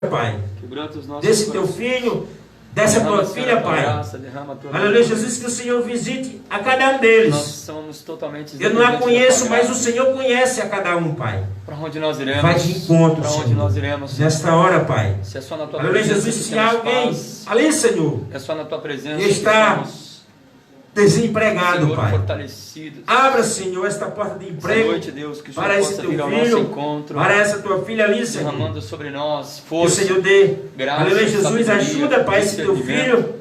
Pai, Quebranta os nossos desse teu filho, dessa tua filha, Pai. Aleluia, Jesus, que o Senhor visite a cada um deles. Nós somos totalmente Eu não a conheço, mas o Senhor conhece a cada um, Pai. Para onde nós iremos? Vai de encontro, para onde Senhor, nós iremos? nesta hora, Pai. Se é só na tua Aleluia, presença, Jesus, se há alguém ali, Senhor, é só na tua presença que está desempregado, Senhor, Pai. fortalecido. Abra, Senhor, esta porta de emprego Noite, Deus, que o Senhor para esse possa teu vir ao nosso filho, encontro, para essa tua filha ali, Senhor. derramando sobre nós Que o força, Senhor dê. graça, Aleluia, Jesus, sabedoria, ajuda, Pai, esse teu discernimento. filho.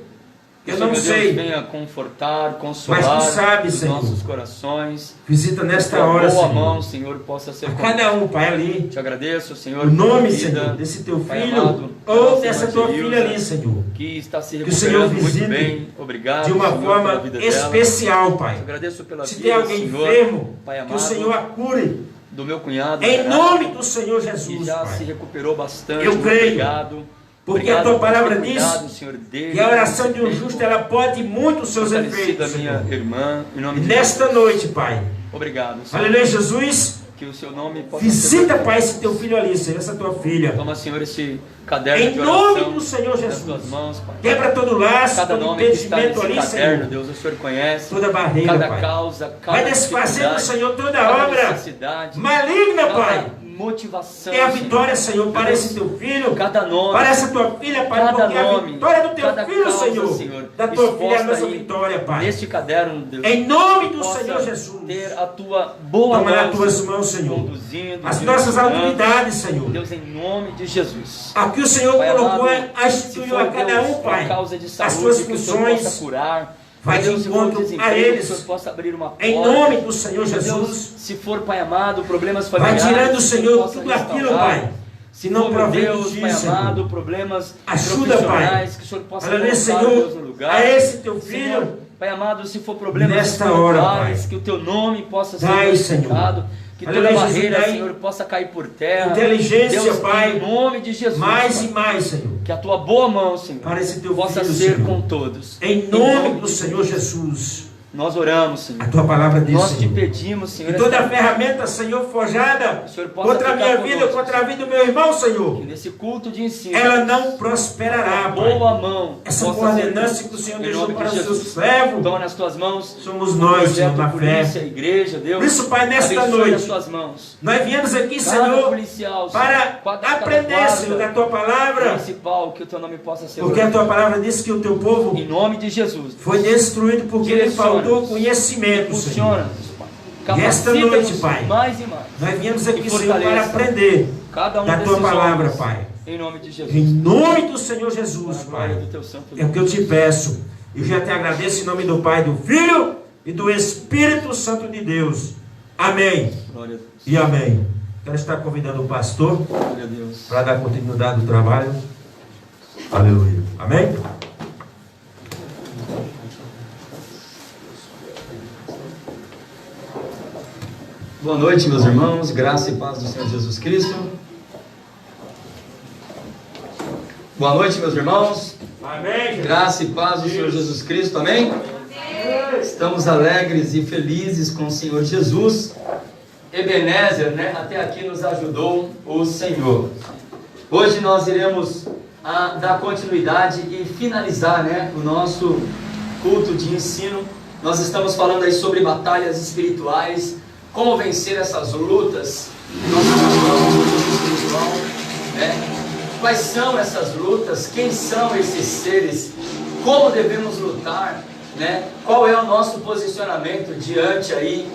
Que Eu o Senhor, não Deus, sei. venha confortar, consolar Mas tu sabes, os Senhor. nossos corações. Visita nesta Que a hora, boa Senhor. mão, Senhor, possa ser A cada um, Pai, ali. Te agradeço, Senhor, O nome, pela vida, Senhor, desse teu Pai filho, amado, ou nossa dessa tua irmã filha Ilza, ali, Senhor. que está se Que o Senhor recuperando muito visite bem. Obrigado, de uma Senhor, forma pela vida dela. especial, Pai. Te agradeço pela Se vida, tem alguém Senhor, enfermo, Pai que amado, o Senhor a cure. do meu cunhado, Em Renato, nome do Senhor que Jesus, já se Pai. recuperou bastante. Eu creio, Obrigado. Porque Obrigado a tua por ter palavra cuidado, diz Senhor, dele, que a oração de um nesse justo, tempo. ela pode muito os seus Fortalecida efeitos, minha Senhor. irmã, em nome E de nesta Jesus. noite, Pai, Obrigado, Senhor. aleluia, Jesus, Que o seu nome possa visita, ser... Pai, esse teu filho ali, Senhor, essa tua filha. Toma, Senhor, esse caderno Em de oração nome do Senhor nas Jesus. tuas mãos, Pai. Quebra todo laço, Cada todo nome que está impedimento nesse ali, caderno, Senhor. Deus, o Senhor conhece. Toda barreira, Cada Pai. causa, cada Vai desfazendo, dificuldade, Senhor, toda cada obra necessidade, maligna, cada Pai. motivação, É a Senhor. vitória, Senhor, para Deus, esse teu filho, cada nome, para essa tua filha, Pai, cada porque a nome, vitória do teu cada filho, causa, Senhor, da tua filha é a exposta nossa aí vitória, Pai. neste caderno, Deus, Em nome do possa Senhor Jesus. ter a tua boa Toma mão, nas tuas Senhor, mãos, Senhor, conduzindo, as nossas direcionando. autoridades, Senhor. Deus, em nome de Jesus. Aqui o Senhor Pai colocou, amado, se instituiu for, a cada Deus, um, por Pai, causa de as saúde, suas que o Senhor funções. possa curar. Vai de Deus, se for encontro a desemprego, eles. que o Senhor possa abrir uma porta. Em nome do Senhor Deus, Jesus. se for, Pai amado, problemas Vai familiares, tirando, que o Senhor, possa tudo aquilo, restaurar. Pai. Se não for, meu provém Deus, de Pai ti, Senhor. amado, problemas Ajuda, profissionais, Pai. que o Senhor possa Aleluia, colocar, Senhor, Deus, no lugar. a esse teu Senhor, filho, Pai amado, se for problemas nesta hora, espirituais, Pai. que o teu nome possa ser Dai, glorificado, Senhor. que toda Aleluia, Jesus, barreira, dai Senhor, possa cair por terra. inteligência, Deus, Pai, em nome de Jesus, mais Pai, e mais, Senhor, que a tua boa mão, Senhor, para esse teu possa filho, ser Senhor. com todos. Em nome do de Senhor Jesus. Nós oramos, Senhor. A tua palavra diz, Nós te Senhor, pedimos, Senhor, que toda esta- ferramenta, Senhor, forjada o Senhor possa contra a ficar minha vida, conosco, contra a vida do meu irmão, Senhor, que nesse culto de ensino, ela não prosperará, a boa Pai. mão Essa possa coordenância ser que o Senhor em deixou nome para de os seus Jesus. servos, Toma nas tuas mãos somos o nós, projeto Senhor, na polícia, fé. igreja, Deus. Por isso, Pai, nesta abençoe noite, nas tuas mãos. Nós viemos aqui, Cada Senhor, policial, para Senhor, cada aprender, guarda Senhor, da tua palavra, municipal, que o teu nome possa ser porque a tua palavra diz que o teu povo em nome de Jesus. foi destruído porque lhe Direciona-nos. faltou conhecimento, Senhor. Funciona-nos, Pai. E esta Capacita-nos noite, Pai, mais e mais. Nós viemos aqui, E Senhor, para fortaleça aprender cada um da tua desses palavra, homens, Pai. em nome de Jesus. Em nome do Senhor Jesus, Para a glória Pai. do teu santo É o nome. que eu te peço. Eu já te agradeço em nome do Pai, do Filho e do Espírito Santo de Deus. Amém. Glória a Deus. E amém. Quero estar convidando o pastor Glória a Deus. para dar continuidade ao trabalho. Aleluia. Amém? Boa noite, meus irmãos. Graça e paz do Senhor Jesus Cristo. Boa noite, meus irmãos. Amém. Graça e paz do Senhor Jesus Cristo. Amém? Estamos alegres e felizes com o Senhor Jesus. Ebenezer, né? Até aqui nos ajudou o Senhor. Hoje nós iremos dar continuidade e finalizar, né, o nosso culto de ensino. Nós estamos falando aí sobre batalhas espirituais, como vencer essas lutas. Nós estamos luta espiritual, né? Quais são essas lutas? Quem são esses seres? Como devemos lutar, né? Qual é o nosso posicionamento diante aí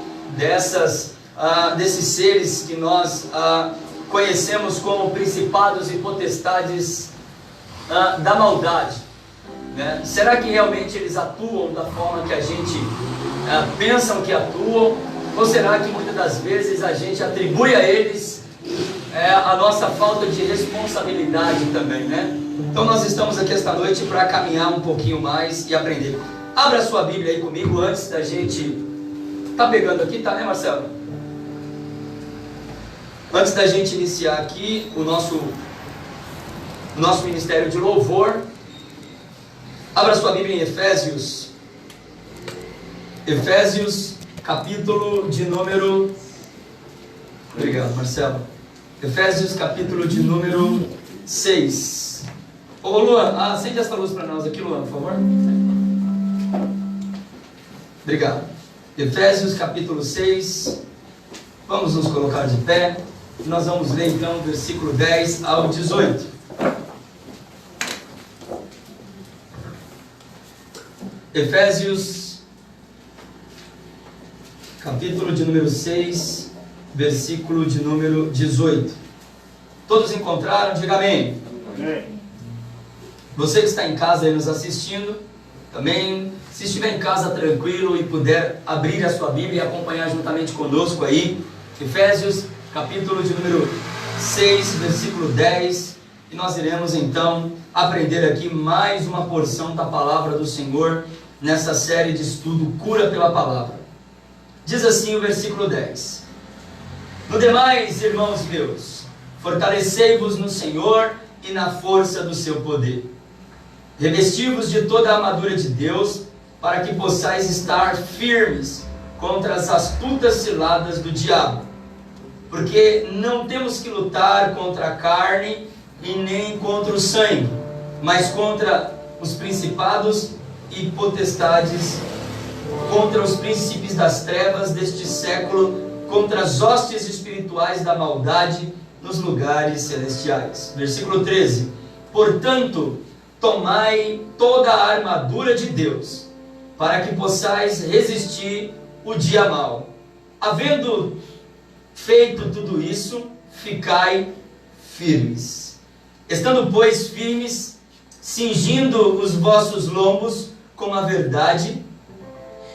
desses seres que nós conhecemos como principados e potestades da maldade, né? Será que realmente eles atuam da forma que a gente pensam que atuam? Ou será que muitas das vezes a gente atribui a eles a nossa falta de responsabilidade também, né? Então nós estamos aqui esta noite para caminhar um pouquinho mais e aprender. Abra sua Bíblia aí comigo antes da gente... Tá pegando aqui, tá, né, Marcelo? Antes da gente iniciar aqui o nosso ministério de louvor, abra sua Bíblia em Efésios. Efésios, capítulo de número... Obrigado, Marcelo. Efésios, capítulo de número 6. Ô Luan, acende essa luz para nós aqui, Luan, por favor. Obrigado. Efésios capítulo 6. Vamos nos colocar de pé. Nós vamos ler então o versículo 10 ao 18. Efésios capítulo de número 6, versículo de número 18. Todos encontraram? Diga amém. Amém. Você que está em casa aí nos assistindo, também, se estiver em casa tranquilo e puder abrir a sua Bíblia e acompanhar juntamente conosco aí, Efésios capítulo de número 6, versículo 10, e nós iremos então aprender aqui mais uma porção da palavra do Senhor nessa série de estudo Cura pela Palavra. Diz assim o versículo 10: No demais, irmãos meus, fortalecei-vos no Senhor e na força do seu poder. Revesti-vos de toda a armadura de Deus, para que possais estar firmes contra as astutas ciladas do diabo. Porque não temos que lutar contra a carne e nem contra o sangue, mas contra os principados e potestades, contra os príncipes das trevas deste século, contra as hostes espirituais da maldade nos lugares celestiais. Versículo 13: Portanto, tomai toda a armadura de Deus, para que possais resistir o dia mau. Havendo feito tudo isso, ficai firmes. Estando, pois, firmes, cingindo os vossos lombos com a verdade,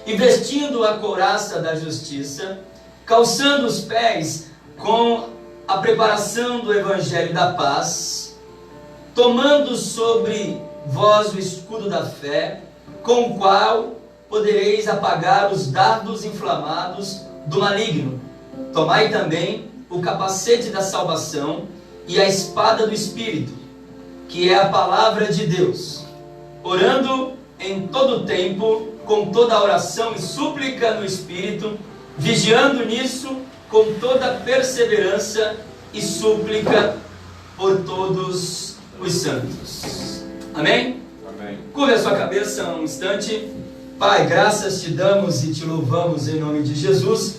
e vestindo a couraça da justiça, calçando os pés com a preparação do evangelho da paz, tomando sobre vós o escudo da fé, com o qual podereis apagar os dardos inflamados do maligno. Tomai também o capacete da salvação e a espada do Espírito, que é a palavra de Deus, orando em todo tempo, com toda oração e súplica no Espírito, vigiando nisso com toda perseverança e súplica por todos os santos. Amém? Amém. Curve a sua cabeça um instante. Pai, graças te damos e te louvamos em nome de Jesus.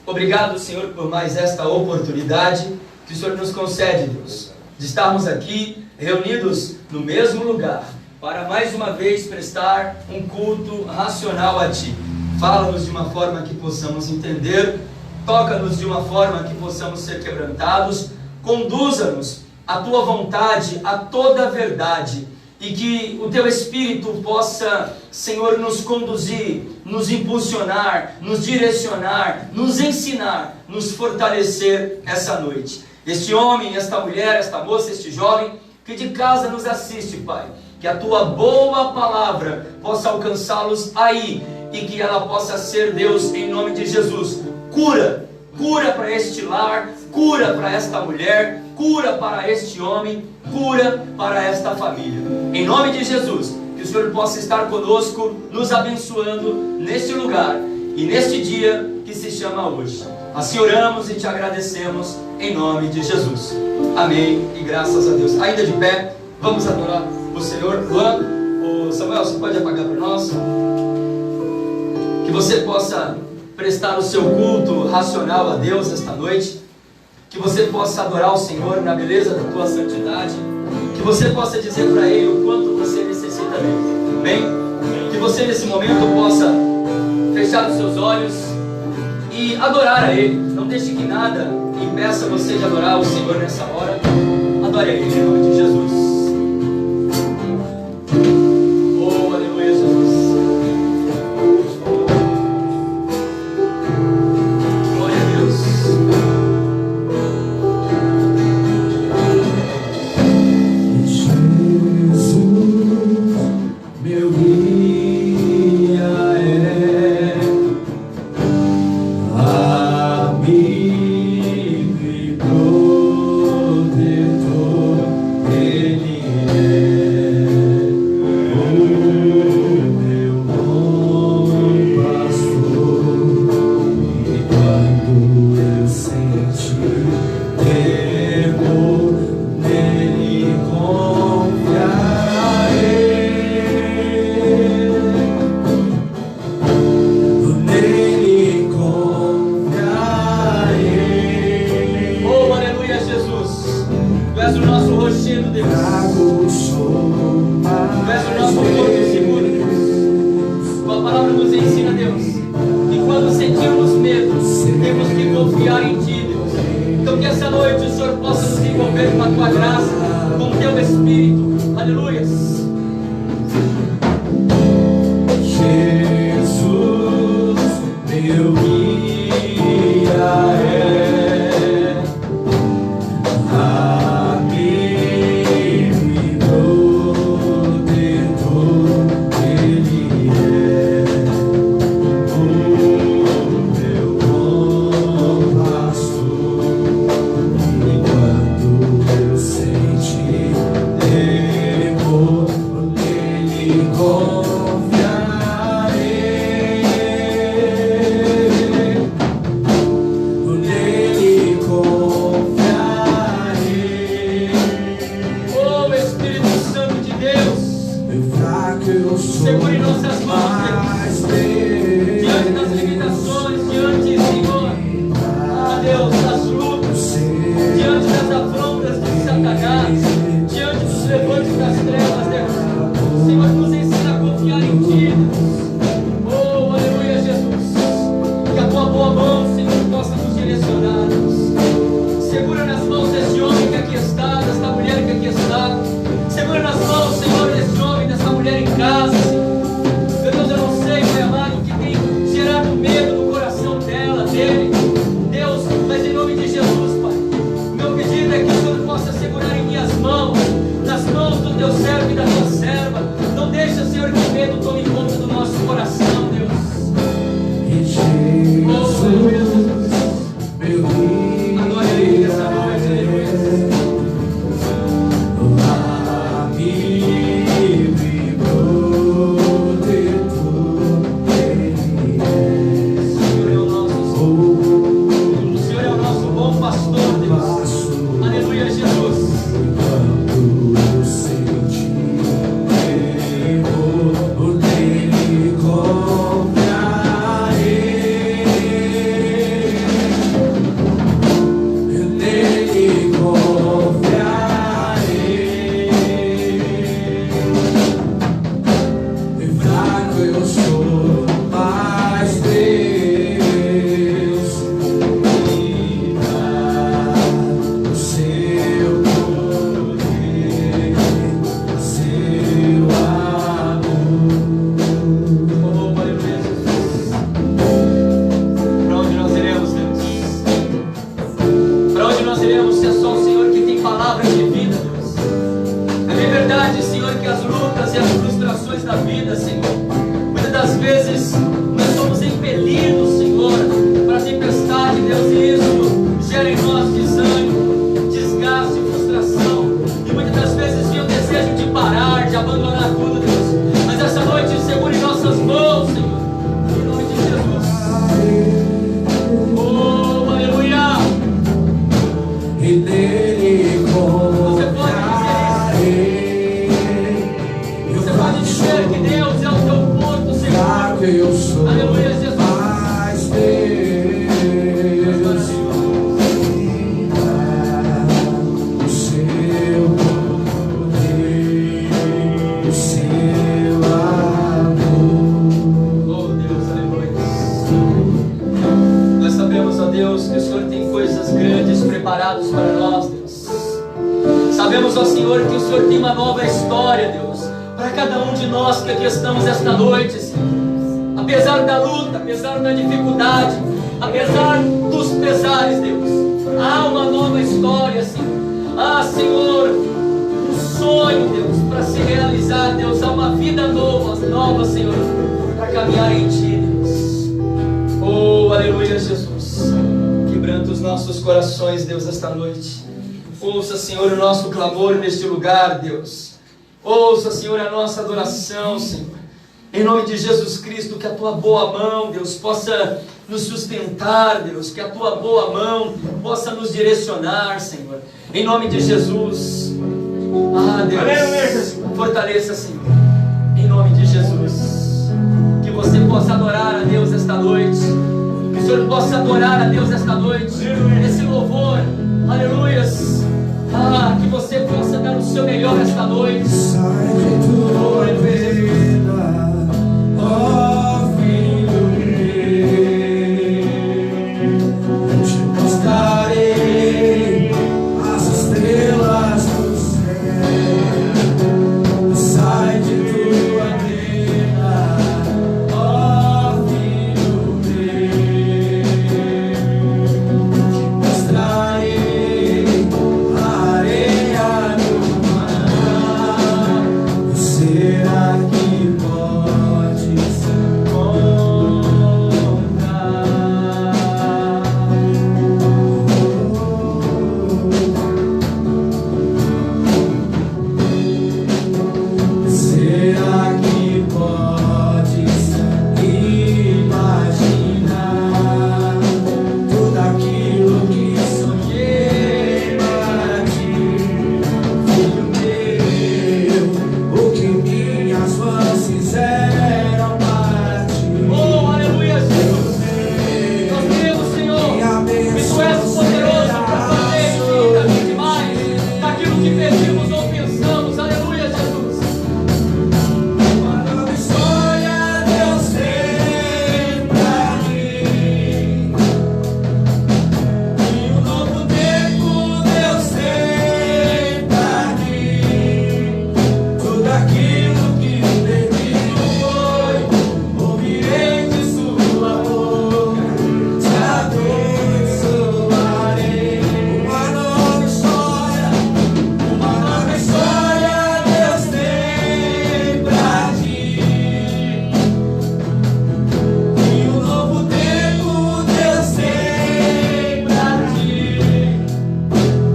Obrigado, Senhor, por mais esta oportunidade que o Senhor nos concede, Deus, de estarmos aqui reunidos no mesmo lugar, para mais uma vez prestar um culto racional a Ti. Fala-nos de uma forma que possamos entender, toca-nos de uma forma que possamos ser quebrantados, conduza-nos à Tua vontade, a toda a verdade, e que o Teu Espírito possa, Senhor, nos conduzir, nos impulsionar, nos direcionar, nos ensinar, nos fortalecer essa noite. Este homem, esta mulher, esta moça, este jovem, que de casa nos assiste, Pai, que a Tua boa palavra possa alcançá-los aí, e que ela possa ser, Deus, em nome de Jesus, cura para este lar, cura para esta mulher, cura para este homem, cura para esta família. Em nome de Jesus, que o Senhor possa estar conosco, nos abençoando neste lugar e neste dia que se chama hoje. Assim oramos e te agradecemos em nome de Jesus. Amém e graças a Deus. Ainda de pé, vamos adorar o Senhor. Luan, o Samuel, você pode apagar para nós? Que você possa prestar o seu culto racional a Deus esta noite. Que você possa adorar o Senhor na beleza da tua santidade. Que você possa dizer para Ele o quanto você necessita dele. Amém? Que você nesse momento possa fechar os seus olhos e adorar a Ele. Não deixe que nada impeça você de adorar o Senhor nessa hora. Adore a Ele em nome de Jesus. Oh, aleluia, Jesus. Glória a Deus. Jesus, meu guia é amigo e protetor. a tua graça, com o teu Espírito. Aleluia. Jesus, meu guia é, amigo e protetor, Ele é o meu bom pastor. Enquanto eu sentir temor, nele confiarei, nele confiarei. Oh Espírito Santo de Deus, Meu fraco eu sou, segure nossas mãos, mas Deus, diante das Deus, limitações, diante, Senhor, Deus, das lutas, diante das afrontas de Satanás, diante dos levantes das trevas, Deus. Senhor, nos ensina a confiar em Ti, Deus. Oh, aleluia, Jesus. Que a Tua boa mão, Senhor, possa nos direcionar, Deus. Segura nas mãos desse homem que aqui está, desta mulher que aqui está. Segura nas mãos, Senhor, desse homem, dessa mulher em casa, Senhor. Meu Deus, eu não sei, Pai amado, o que tem gerado medo no coração dela, dele. Deus, mas em nome de Jesus, Pai, meu pedido é que o Senhor possa segurar em minhas mãos, nas mãos do Teu servo e da Tua serva. Não deixa, Senhor, que o medo tome conta do nosso coração, Deus. Oh, aleluia, Jesus. meu guia Adore Ele nessa noite, aleluia. amigo e protetor, Ele é. O Senhor é o nosso Senhor. O Senhor é o nosso bom pastor, Deus. Aleluia, Jesus. Enquanto eu sentir temor, nele confiarei, nele confiarei. Fraco eu sou, mas Deus me dá o seu poder, o seu amor. Oh, aleluia, Jesus. Para onde nós iremos, Deus? Para onde nós iremos se é só o Senhor que tem palavras de vida, Deus? É bem verdade, Senhor, que as lutas e as frustrações da vida, Senhor, muitas das vezes nós somos impelidos, Senhor, para a tempestade, Deus, e isso gera em nós desânimo, desgaste e frustração. E muitas das vezes vem o desejo de parar, de abandonar tudo, Deus. Mas essa noite segure em nossas mãos, Senhor, em nome de Jesus. Oh, aleluia! E nele confiarei. Você pode dizer que Deus é o teu porto seguro. Fraco eu sou, Aleluia, Jesus. mas Deus me dá o seu poder, o seu amor. Oh Deus, aleluia. Nós sabemos, ó Deus, que o Senhor tem coisas grandes preparadas para nós, Deus. Sabemos, ó Senhor, que o Senhor tem uma nova história, Deus, para cada um de nós que aqui estamos esta noite, Senhor. Apesar da luta, apesar da dificuldade, apesar dos pesares, Deus, há uma nova história, Senhor. Ah, Senhor, um sonho, Deus, para se realizar, Deus. Há uma vida nova, Senhor, para caminhar em Ti, Deus. Oh, aleluia, Jesus. Quebranta os nossos corações, Deus, esta noite. Ouça, Senhor, o nosso clamor neste lugar, Deus. Ouça, Senhor, a nossa adoração, Senhor. Em nome de Jesus Cristo, que a Tua boa mão, Deus, possa nos sustentar, Deus. Que a Tua boa mão possa nos direcionar, Senhor. Em nome de Jesus. Ah, Deus, fortaleça, Senhor. Em nome de Jesus. Que você possa adorar a Deus esta noite. Que o Senhor possa adorar a Deus esta noite. Esse louvor, aleluias. Ah, que você possa dar o seu melhor esta noite. Sai de tua vida, ó Filho meu, eu te mostrarei as estrelas. aquilo que perdido foi, ouvirei de sua boca, te abençoarei. Uma nova história Deus tem pra ti. E um novo tempo Deus tem pra ti.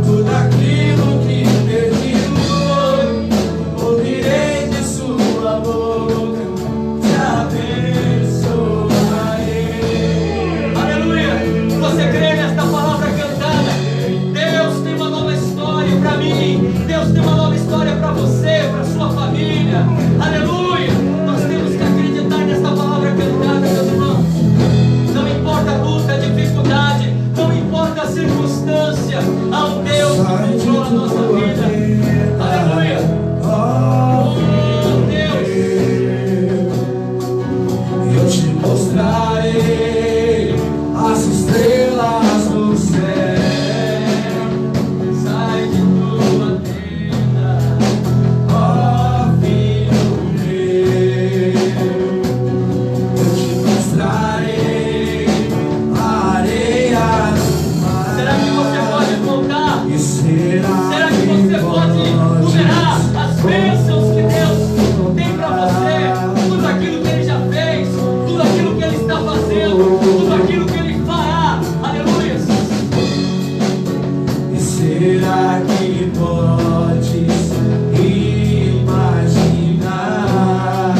Tudo aquilo que perdido foi, ouvirei de sua boca, te abençoarei. Aleluia! Você crê nesta palavra cantada? Deus tem uma nova história para mim. Deus tem uma nova história para você, para sua família. Aleluia! Nós temos que acreditar nesta palavra cantada, meus irmãos. Não importa a luta, a dificuldade, não importa a circunstância, há um Deus que controla a nossa vida. Aleluia! Oh, Deus! Eu te mostrarei as estrelas do céu. Sai de tua tenda, Ó filho meu, eu te mostrarei a areia do mar. será que você pode contar? E será que você pode numerar as bênçãos que Deus tem para você? Tudo aquilo que Ele já fez, tudo aquilo que Ele está fazendo, tudo aquilo que Ele fará. Aleluia! E será que podes imaginar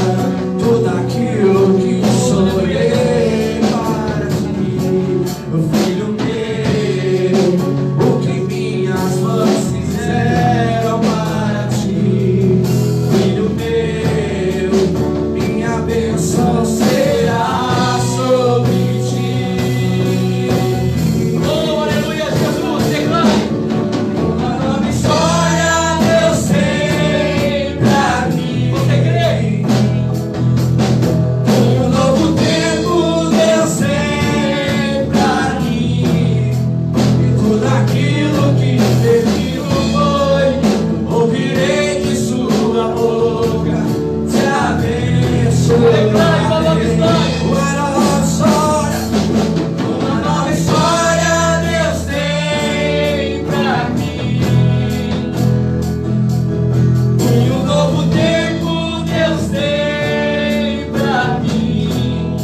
tudo aquilo que sonhei para ti, meu filho meu, o que minhas mãos fizeram para ti, filho meu, minha bênção será sobre ti. Oh, aleluia, Jesus! Declare! Uma nova história Deus tem pra mim. Você crê? Um novo tempo Deus tem pra mim. E tudo aquilo que perdido foi, ouvirei de sua boca, te abençoarei. Declare uma nova história. Uma nova história Deus tem pra mim. E um novo tempo Deus tem pra mim.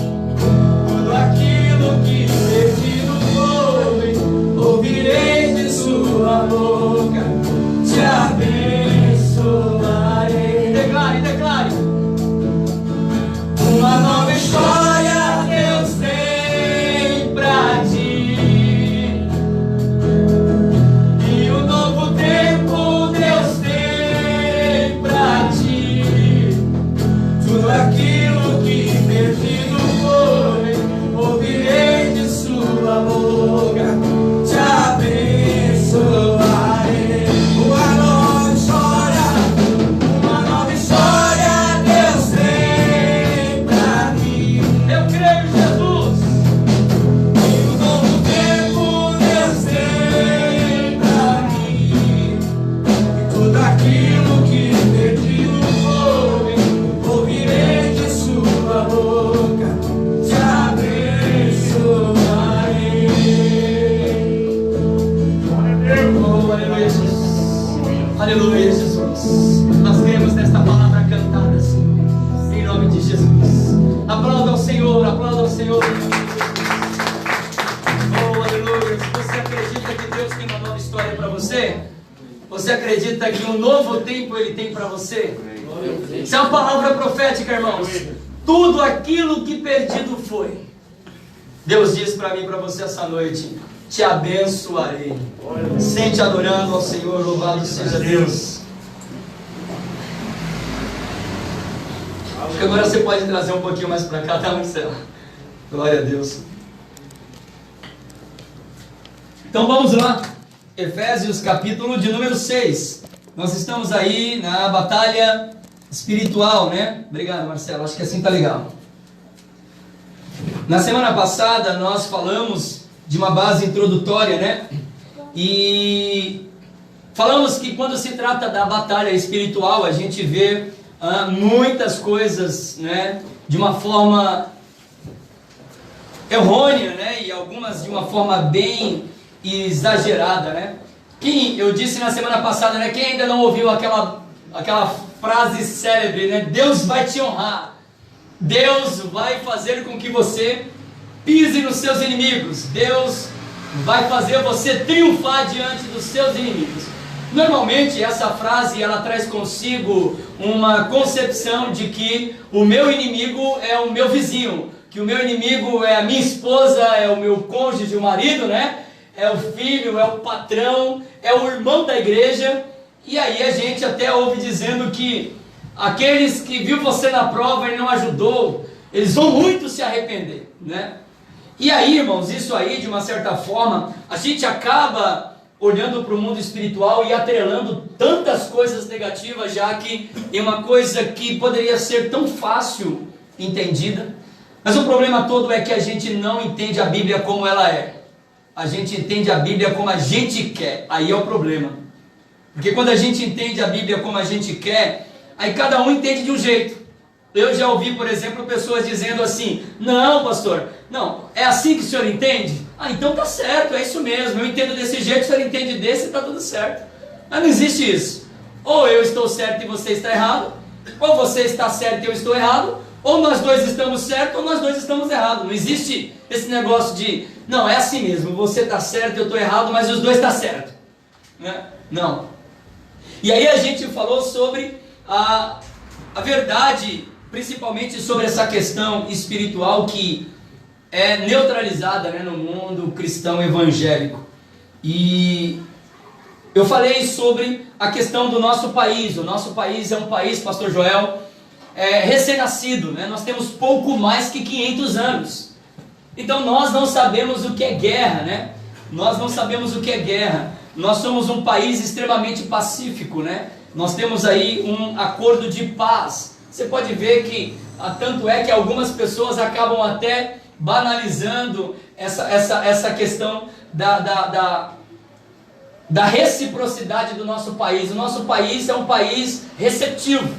Tudo aquilo que perdido foi, ouvirei de sua boca, te abençoarei. Declare, declare! Uma nova história Deus tem pra ti. E um novo tempo Deus tem pra ti. Tudo aquilo que perdido foi, ouvirei de sua boca, te abençoarei. Uma nova história Deus tem pra mim. Eu creio em Jesus! E um novo tempo Deus tem pra mim. E tudo aquilo que perdido foi, ouvirei de sua boca, te abençoarei. Oh, aleluia, Jesus! Aleluia, Jesus! Nós cremos nesta palavra cantada assim, em nome de Jesus. Aplauda ao Senhor, aplauda ao Senhor. Oh, aleluia! Se você acredita que Deus tem uma nova história para você, você acredita que um novo tempo Ele tem para você? Isso é uma palavra profética, irmãos. Tudo aquilo que perdido foi, Deus diz para mim e para você essa noite: te abençoarei. Sente adorando ao Senhor, louvado seja Deus. Acho que agora você pode trazer um pouquinho mais para cá, tá, Marcelo? Glória a Deus. Então vamos lá. Efésios capítulo de número 6. Nós estamos aí na batalha espiritual, né? Obrigado, Marcelo, acho que assim tá legal. Na semana passada nós falamos de uma base introdutória, né? E falamos que quando se trata da batalha espiritual, a gente vê muitas coisas, né, de uma forma errônea, né, e algumas de uma forma bem exagerada, né. Eu disse na semana passada, né, quem ainda não ouviu aquela frase célebre, né, Deus vai te honrar, Deus vai fazer com que você pise nos seus inimigos, Deus vai fazer você triunfar diante dos seus inimigos. Normalmente essa frase ela traz consigo uma concepção de que o meu inimigo é o meu vizinho, que o meu inimigo é a minha esposa, é o meu cônjuge, o marido, né? É o filho, é o patrão, é o irmão da igreja. E aí a gente até ouve dizendo que aqueles que viu você na prova e não ajudou, eles vão muito se arrepender, né? E aí, irmãos, isso aí, de uma certa forma, a gente acaba olhando para o mundo espiritual e atrelando tantas coisas negativas, já que é uma coisa que poderia ser tão fácil entendida. Mas o problema todo é que a gente não entende a Bíblia como ela é. A gente entende a Bíblia como a gente quer. Aí é o problema. Porque quando a gente entende a Bíblia como a gente quer, aí cada um entende de um jeito. Eu já ouvi, por exemplo, pessoas dizendo assim: não, pastor, não, é assim que o senhor entende? Ah, então tá certo, é isso mesmo, eu entendo desse jeito, o senhor entende desse e tá tudo certo. Mas não existe isso. Ou eu estou certo e você está errado, ou você está certo e eu estou errado, ou nós dois estamos certos ou nós dois estamos errados. Não existe esse negócio de, não, é assim mesmo, você está certo, eu estou errado, mas os dois estão certos, né? Não. E aí a gente falou sobre a verdade, principalmente sobre essa questão espiritual que é neutralizada, né, no mundo cristão evangélico. E eu falei sobre a questão do nosso país. O nosso país é um país, pastor Joel, recém-nascido, né? Nós temos pouco mais que 500 anos. Então nós não sabemos o que é guerra, né? Nós não sabemos o que é guerra. Nós somos um país extremamente pacífico, né? Nós temos aí um acordo de paz. Você pode ver que, tanto é que algumas pessoas acabam até banalizando essa questão da reciprocidade do nosso país. O nosso país é um país receptivo.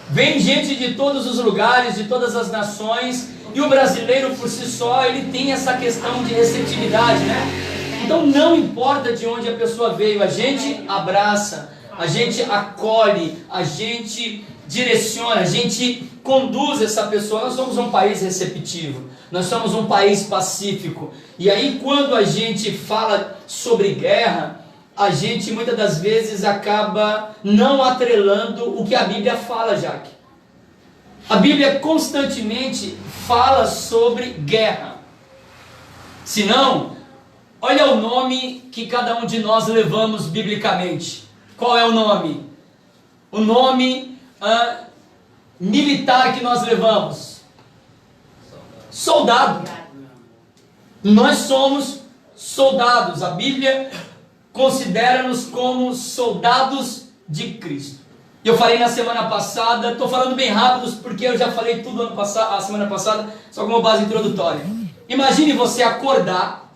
Vem gente de todos os lugares, de todas as nações, e o brasileiro por si só, ele tem essa questão de receptividade, né? Então não importa de onde a pessoa veio, a gente abraça, a gente acolhe, a gente direciona, a gente conduz essa pessoa. Nós somos um país receptivo, nós somos um país pacífico. E aí quando a gente fala sobre guerra, a gente muitas das vezes acaba não atrelando o que a Bíblia fala, Jaque. A Bíblia constantemente fala sobre guerra. Se não, olha o nome que cada um de nós levamos biblicamente. Qual é o nome? O nome militar que nós levamos? Soldado. Nós somos soldados. A Bíblia considera-nos como soldados de Cristo. Eu falei na semana passada, estou falando bem rápido porque eu já falei tudo a semana passada, só como base introdutória. Imagine você acordar,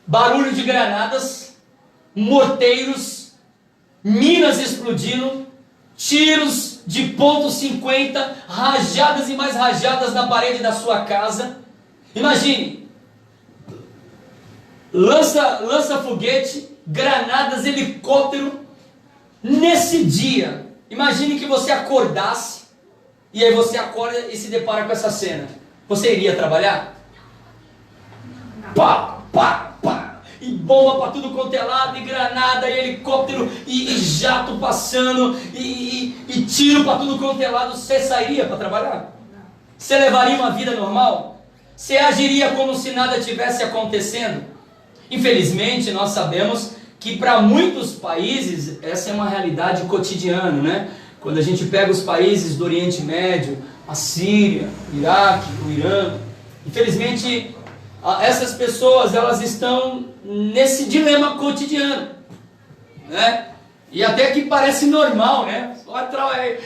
barulho de granadas, morteiros, minas explodindo, tiros de .50, rajadas e mais rajadas na parede da sua casa. Imagine, lança foguete, granadas, helicóptero. Nesse dia, imagine que você acordasse, e aí você acorda e se depara com essa cena. Você iria trabalhar? Pá, pá, pá, e bomba para tudo quanto é lado, e granada, e helicóptero, e jato passando, e tiro para tudo quanto é lado. Você sairia para trabalhar? Você levaria uma vida normal? Você agiria como se nada tivesse acontecendo? Infelizmente, nós sabemos que para muitos países essa é uma realidade cotidiana, né? Quando a gente pega os países do Oriente Médio, a Síria, o Iraque, o Irã, infelizmente essas pessoas, elas estão nesse dilema cotidiano, né? E até que parece normal, né? Só atrai,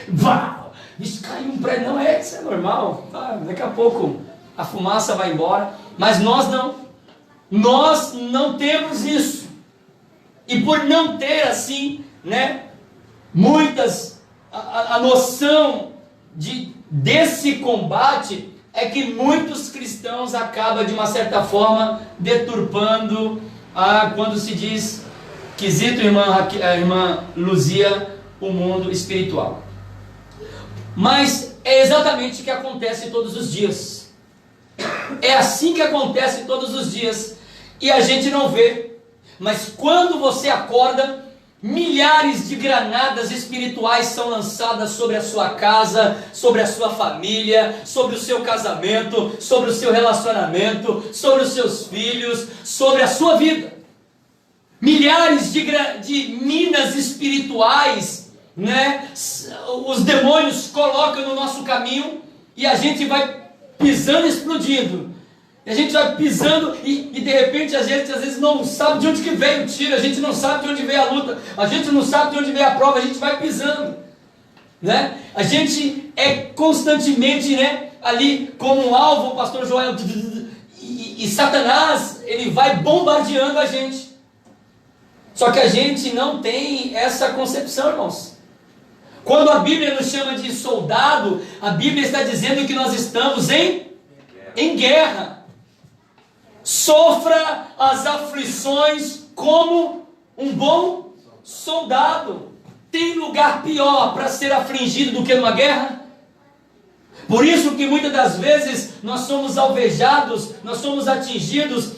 isso caiu um prédio, não é, isso é normal, daqui a pouco a fumaça vai embora, mas nós não temos isso. E por não ter assim, né, muitas, a noção desse combate é que muitos cristãos acabam, de uma certa forma, deturpando, quando se diz, quesito irmã Luzia, o mundo espiritual. Mas é exatamente o que acontece todos os dias. É assim que acontece todos os dias, e a gente não vê. Mas quando você acorda, milhares de granadas espirituais são lançadas sobre a sua casa, sobre a sua família, sobre o seu casamento, sobre o seu relacionamento, sobre os seus filhos, sobre a sua vida. Milhares de minas espirituais, né? Os demônios colocam no nosso caminho e a gente vai pisando e explodindo. A gente vai pisando e de repente a gente às vezes não sabe de onde que veio o tiro, a gente não sabe de onde veio a luta, a gente não sabe de onde veio a prova, a gente vai pisando, né? A gente é constantemente, né, ali como um alvo, o pastor Joel, e Satanás, ele vai bombardeando a gente. Só que a gente não tem essa concepção, irmãos. Quando a Bíblia nos chama de soldado, a Bíblia está dizendo que nós estamos em guerra. Sofra as aflições como um bom soldado. Tem lugar pior para ser afligido do que numa guerra? Por isso que muitas das vezes nós somos alvejados, nós somos atingidos,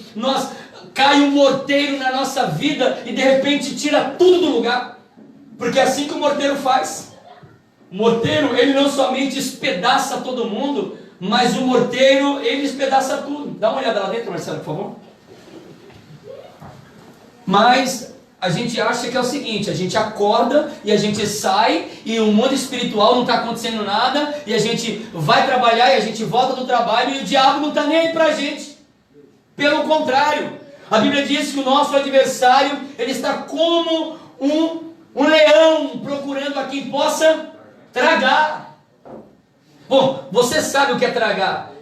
cai um morteiro na nossa vida e de repente tira tudo do lugar. Porque é assim que o morteiro faz. O morteiro, ele não somente espedaça todo mundo, mas o morteiro, ele espedaça tudo. Dá uma olhada lá dentro, Marcelo, por favor. Mas a gente acha que é o seguinte, a gente acorda e a gente sai e o mundo espiritual não está acontecendo nada, e a gente vai trabalhar e a gente volta do trabalho e o diabo não está nem aí para a gente. Pelo contrário, a Bíblia diz que o nosso adversário, ele está como um leão procurando a quem possa tragar. Bom, você sabe o que é tragar.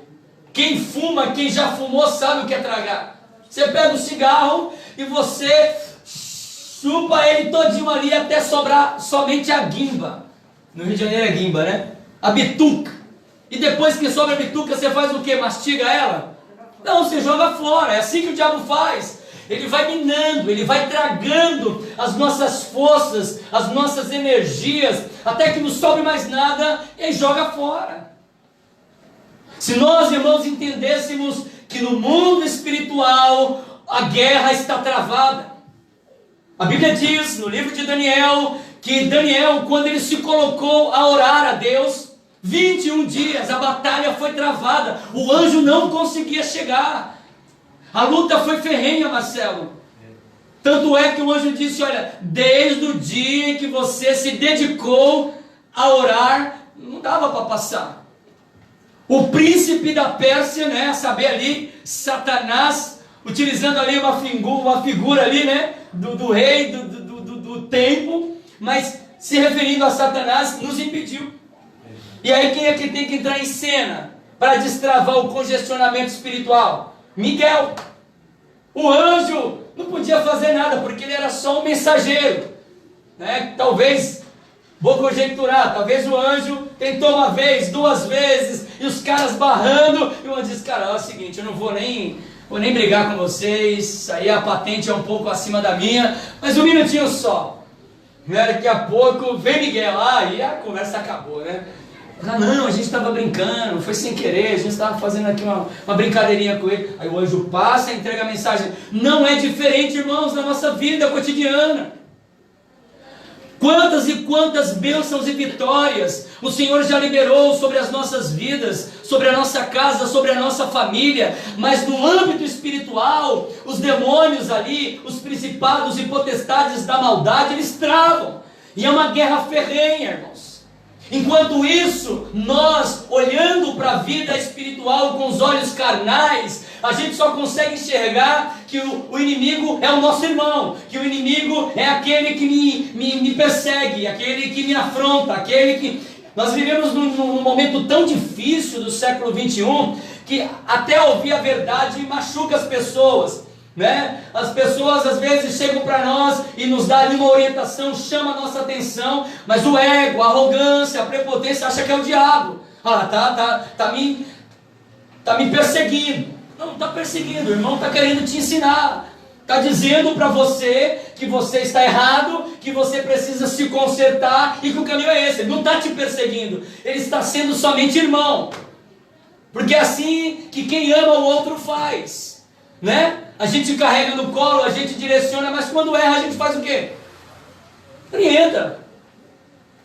Quem fuma, quem já fumou, sabe o que é tragar. Você pega o cigarro e você chupa ele todinho ali até sobrar somente a guimba. No Rio de Janeiro é guimba, né? A bituca. E depois que sobra a bituca, você faz o quê? Mastiga ela? Não, você joga fora. É assim que o diabo faz. Ele vai minando, ele vai tragando as nossas forças, as nossas energias, até que não sobre mais nada, e joga fora. Se nós, irmãos, entendêssemos que no mundo espiritual a guerra está travada. A Bíblia diz no livro de Daniel, que Daniel, quando ele se colocou a orar a Deus, 21 dias, a batalha foi travada, o anjo não conseguia chegar. A luta foi ferrenha, Marcelo. Tanto é que o anjo disse, olha, desde o dia em que você se dedicou a orar, não dava para passar. O príncipe da Pérsia, né, saber ali, Satanás, utilizando ali uma figura ali, né, do rei, do tempo, mas se referindo a Satanás, nos impediu. E aí quem é que tem que entrar em cena para destravar o congestionamento espiritual? Miguel. O anjo não podia fazer nada, porque ele era só um mensageiro, né? Talvez, vou conjecturar, talvez o anjo tentou uma vez, duas vezes, e os caras barrando, e o anjo disse, cara, é o seguinte, eu não vou nem brigar com vocês, aí a patente é um pouco acima da minha, mas um minutinho só, né? Daqui a pouco vem Miguel lá, e a conversa acabou, né? Não, a gente estava brincando, foi sem querer, a gente estava fazendo aqui uma brincadeirinha com ele. Aí o anjo passa e entrega a mensagem. Não é diferente, irmãos, na nossa vida cotidiana. Quantas e quantas bênçãos e vitórias o Senhor já liberou sobre as nossas vidas, sobre a nossa casa, sobre a nossa família, mas no âmbito espiritual, os demônios ali, os principados e potestades da maldade, eles travam. E é uma guerra ferrenha, irmãos. Enquanto isso, nós, olhando para a vida espiritual com os olhos carnais, a gente só consegue enxergar que o inimigo é o nosso irmão, que o inimigo é aquele que me persegue, aquele que me afronta, aquele que... Nós vivemos num momento tão difícil do século 21, que até ouvir a verdade machuca as pessoas. né? As pessoas às vezes chegam para nós e nos dão ali uma orientação, chama a nossa atenção, mas o ego, a arrogância, a prepotência acha que é o diabo. Tá me perseguindo. Não está perseguindo, o irmão está querendo te ensinar. Está dizendo para você que você está errado, que você precisa se consertar e que o caminho é esse. Ele não está te perseguindo, ele está sendo somente irmão. Porque é assim que quem ama o outro faz, né? A gente carrega no colo, a gente direciona, mas quando erra a gente faz o quê? Orienta.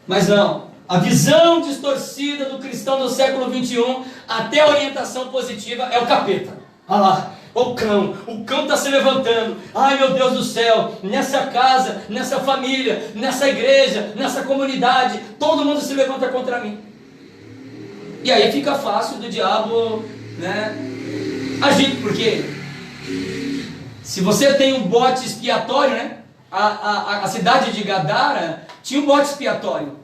Mas não, a visão distorcida do cristão do século 21, até a orientação positiva, é o capeta. Olha lá, o cão está se levantando. Ai meu Deus do céu, nessa casa, nessa família, nessa igreja, nessa comunidade, todo mundo se levanta contra mim. E aí fica fácil do diabo, né, agir, porque se você tem um bote expiatório, né, a cidade de Gadara tinha um bote expiatório.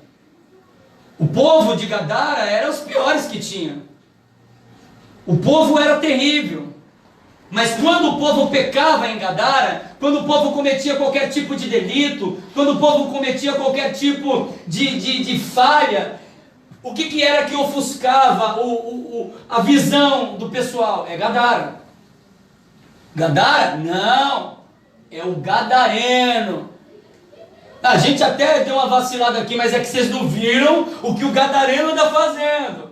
O povo de Gadara era os piores que tinha. O povo era terrível. Mas quando o povo pecava em Gadara, quando o povo cometia qualquer tipo de delito, quando o povo cometia qualquer tipo de falha, o que era que ofuscava a visão do pessoal? É Gadara. Gadara? Não, é o gadareno. A gente até deu uma vacilada aqui, mas é que vocês não viram o que o gadareno anda fazendo.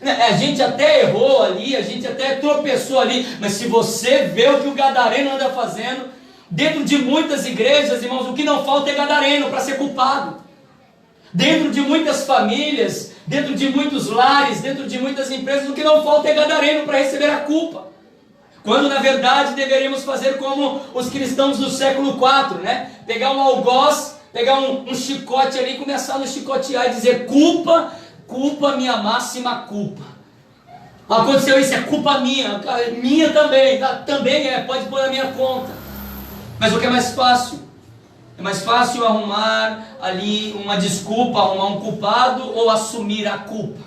A gente até errou ali, a gente até tropeçou ali, mas se você vê o que o gadareno anda fazendo, dentro de muitas igrejas, irmãos, o que não falta é gadareno para ser culpado. Dentro de muitas famílias, dentro de muitos lares, dentro de muitas empresas, o que não falta é gadareno para receber a culpa. Quando na verdade deveríamos fazer como os cristãos do século IV, né? Pegar um algoz, pegar um chicote ali e começar a nos chicotear e dizer: culpa, minha máxima culpa. Aconteceu isso, é culpa minha também, pode pôr na minha conta. Mas o que é mais fácil? É mais fácil arrumar ali uma desculpa, arrumar um culpado ou assumir a culpa.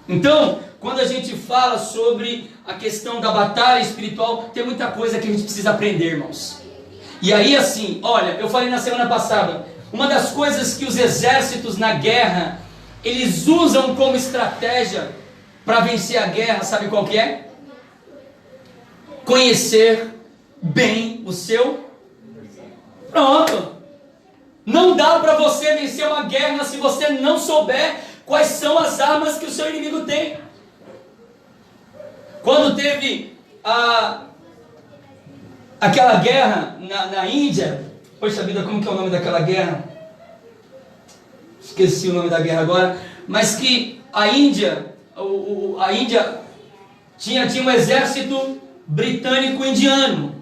Então, quando a gente fala sobre a questão da batalha espiritual, tem muita coisa que a gente precisa aprender, irmãos. E aí assim, olha, eu falei na semana passada, uma das coisas que os exércitos na guerra, eles usam como estratégia para vencer a guerra, sabe qual que é? Conhecer bem o seu. Pronto. Não dá para você vencer uma guerra se você não souber quais são as armas que o seu inimigo tem. Quando teve aquela guerra na Índia, poxa vida, como que é o nome daquela guerra? Esqueci o nome da guerra agora, mas que a Índia tinha um exército britânico-indiano,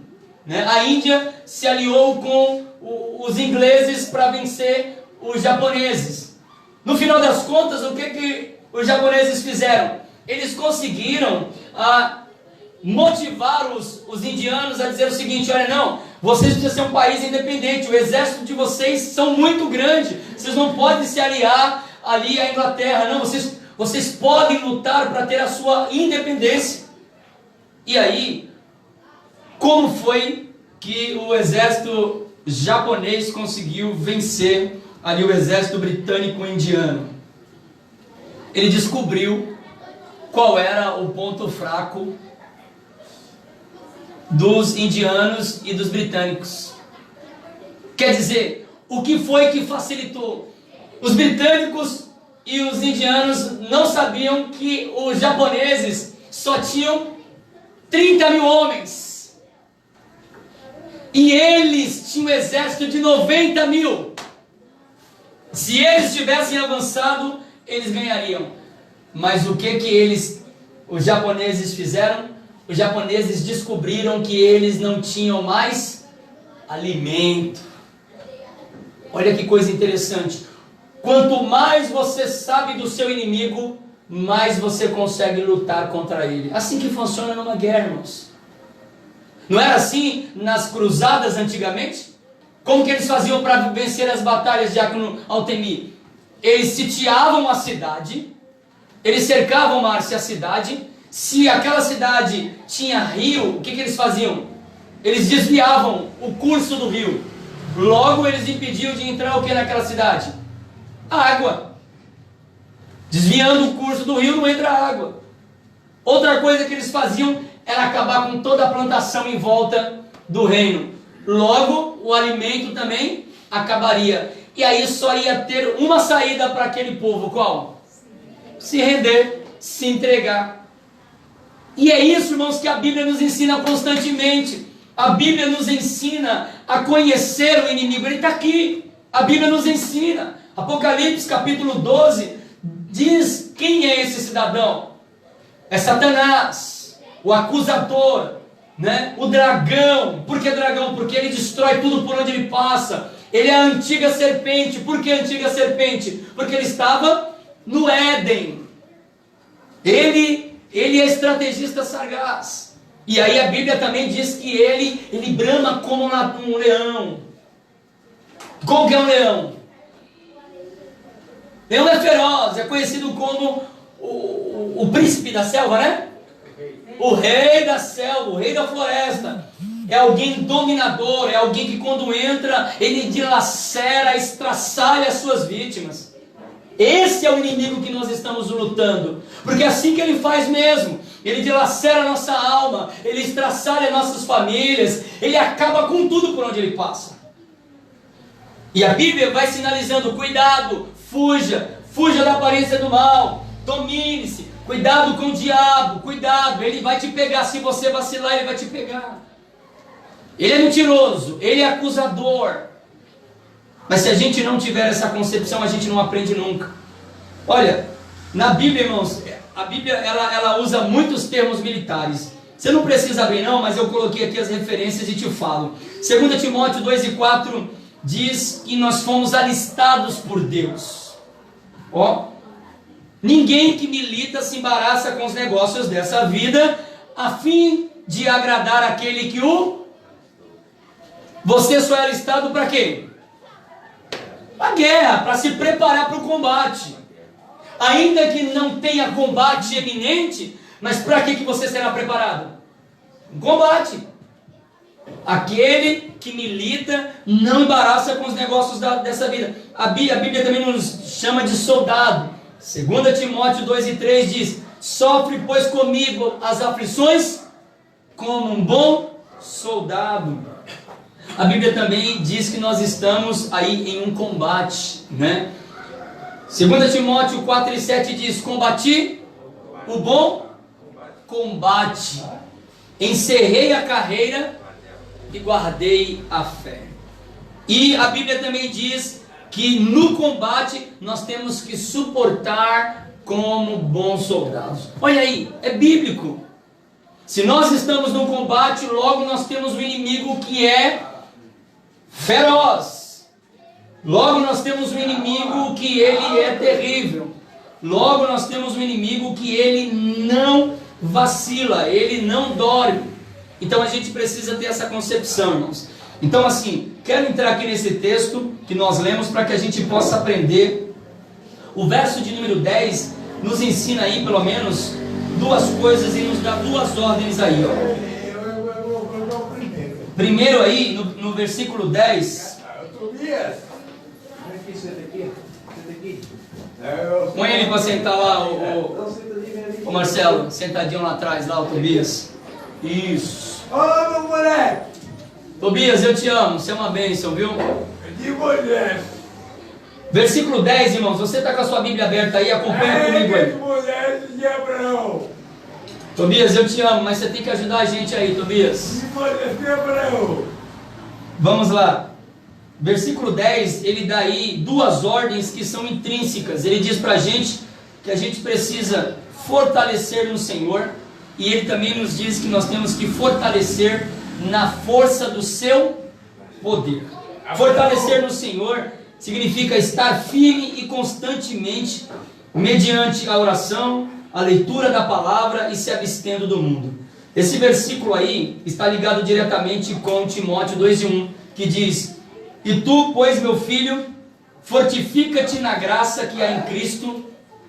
né? A Índia se aliou com os ingleses para vencer os japoneses. No final das contas, o que os japoneses fizeram? Eles conseguiram motivar os indianos a dizer o seguinte: olha, não, vocês precisam ser um país independente, o exército de vocês são muito grande, vocês não podem se aliar ali à Inglaterra, não, vocês podem lutar para ter a sua independência. E aí, como foi que o exército japonês conseguiu vencer ali o exército britânico-indiano? Ele descobriu qual era o ponto fraco dos indianos e dos britânicos. Quer dizer, o que foi que facilitou? Os britânicos e os indianos não sabiam que os japoneses só tinham 30 mil homens. E eles tinham um exército de 90 mil. Se eles tivessem avançado, eles ganhariam. Mas o que os japoneses fizeram? Os japoneses descobriram que eles não tinham mais alimento. Olha que coisa interessante. Quanto mais você sabe do seu inimigo, mais você consegue lutar contra ele. Assim que funciona numa guerra, irmãos. Não era assim nas cruzadas antigamente? Como que eles faziam para vencer as batalhas, Diácono Altemir? Eles sitiavam a cidade, eles cercavam, Márcia, a cidade. Se aquela cidade tinha rio, o que eles faziam? eles desviavam o curso do rio. Logo eles impediam de entrar o que naquela cidade? Água. Desviando o curso do rio não entra água. Outra coisa que eles faziam era acabar com toda a plantação em volta do reino. Logo o alimento também acabaria. E aí só ia ter uma saída para aquele povo. Qual? Se render, se entregar. E é isso, irmãos, que a Bíblia nos ensina constantemente. A Bíblia nos ensina a conhecer o inimigo. Ele está aqui. A Bíblia nos ensina. Apocalipse capítulo 12 diz quem é esse cidadão. É Satanás, o acusador, né? O dragão. Por que dragão? Porque ele destrói tudo por onde ele passa. Ele é a antiga serpente. Por que a antiga serpente? Porque ele estava no Éden. Ele é estrategista sagaz. E aí a Bíblia também diz que ele brama como um leão. Como que é um leão? Leão é feroz, é conhecido como o príncipe da selva, né? O rei da selva, o rei da floresta. É alguém dominador, é alguém que quando entra, ele dilacera, estraçalha as suas vítimas. Esse é o inimigo que nós estamos lutando, porque é assim que ele faz mesmo. Ele dilacera a nossa alma, ele estraçalha nossas famílias, ele acaba com tudo por onde ele passa. E a Bíblia vai sinalizando: cuidado, fuja da aparência do mal, domine-se, cuidado com o diabo, cuidado, ele vai te pegar, se você vacilar ele vai te pegar. Ele é mentiroso, ele é acusador. Mas se a gente não tiver essa concepção, a gente não aprende nunca. Olha, na Bíblia, irmãos, a Bíblia ela usa muitos termos militares. Você não precisa abrir não, mas eu coloquei aqui as referências e te falo. 2 Timóteo 2:4 diz que nós fomos alistados por Deus. Ó, ninguém que milita se embaraça com os negócios dessa vida, a fim de agradar aquele que o... Você só é alistado para quê? A guerra, para se preparar para o combate. Ainda que não tenha combate eminente, mas para que você será preparado? Um combate. Aquele que milita não embaraça com os negócios dessa vida. A Bíblia também nos chama de soldado. 2 Timóteo 2:3 diz: sofre pois comigo as aflições como um bom soldado. A Bíblia também diz que nós estamos aí em um combate, né? 2 Timóteo 4:7 diz: combati o bom combate, encerrei a carreira e guardei a fé. E a Bíblia também diz que no combate nós temos que suportar como bons soldados. Olha aí, é bíblico. Se nós estamos no combate, logo nós temos um inimigo que é feroz. Logo nós temos um inimigo que ele é terrível. Logo nós temos um inimigo que ele não vacila, ele não dorme. Então a gente precisa ter essa concepção, irmãos. Então assim, quero entrar aqui nesse texto que nós lemos para que a gente possa aprender. O verso de número 10 nos ensina aí pelo menos duas coisas e nos dá duas ordens aí, ó. Primeiro aí, no versículo 10. Põe ele para sentar lá, o Marcelo, sentadinho lá atrás, lá o Tobias. Isso. Ô, meu moleque! Tobias, eu te amo, você é uma bênção, viu? De mulher! Versículo 10, irmãos, você está com a sua Bíblia aberta aí, acompanha comigo aí. Mulher de Abraão! Tobias, eu te amo, mas você tem que ajudar a gente aí, Tobias. Vamos lá. Versículo 10, ele dá aí duas ordens que são intrínsecas. Ele diz para a gente que a gente precisa fortalecer no Senhor. E ele também nos diz que nós temos que fortalecer na força do seu poder. Fortalecer no Senhor significa estar firme e constantemente mediante a oração, a leitura da palavra e se abstendo do mundo. Esse versículo aí está ligado diretamente com Timóteo 2:1, que diz: e tu, pois, meu filho, fortifica-te na graça que há em Cristo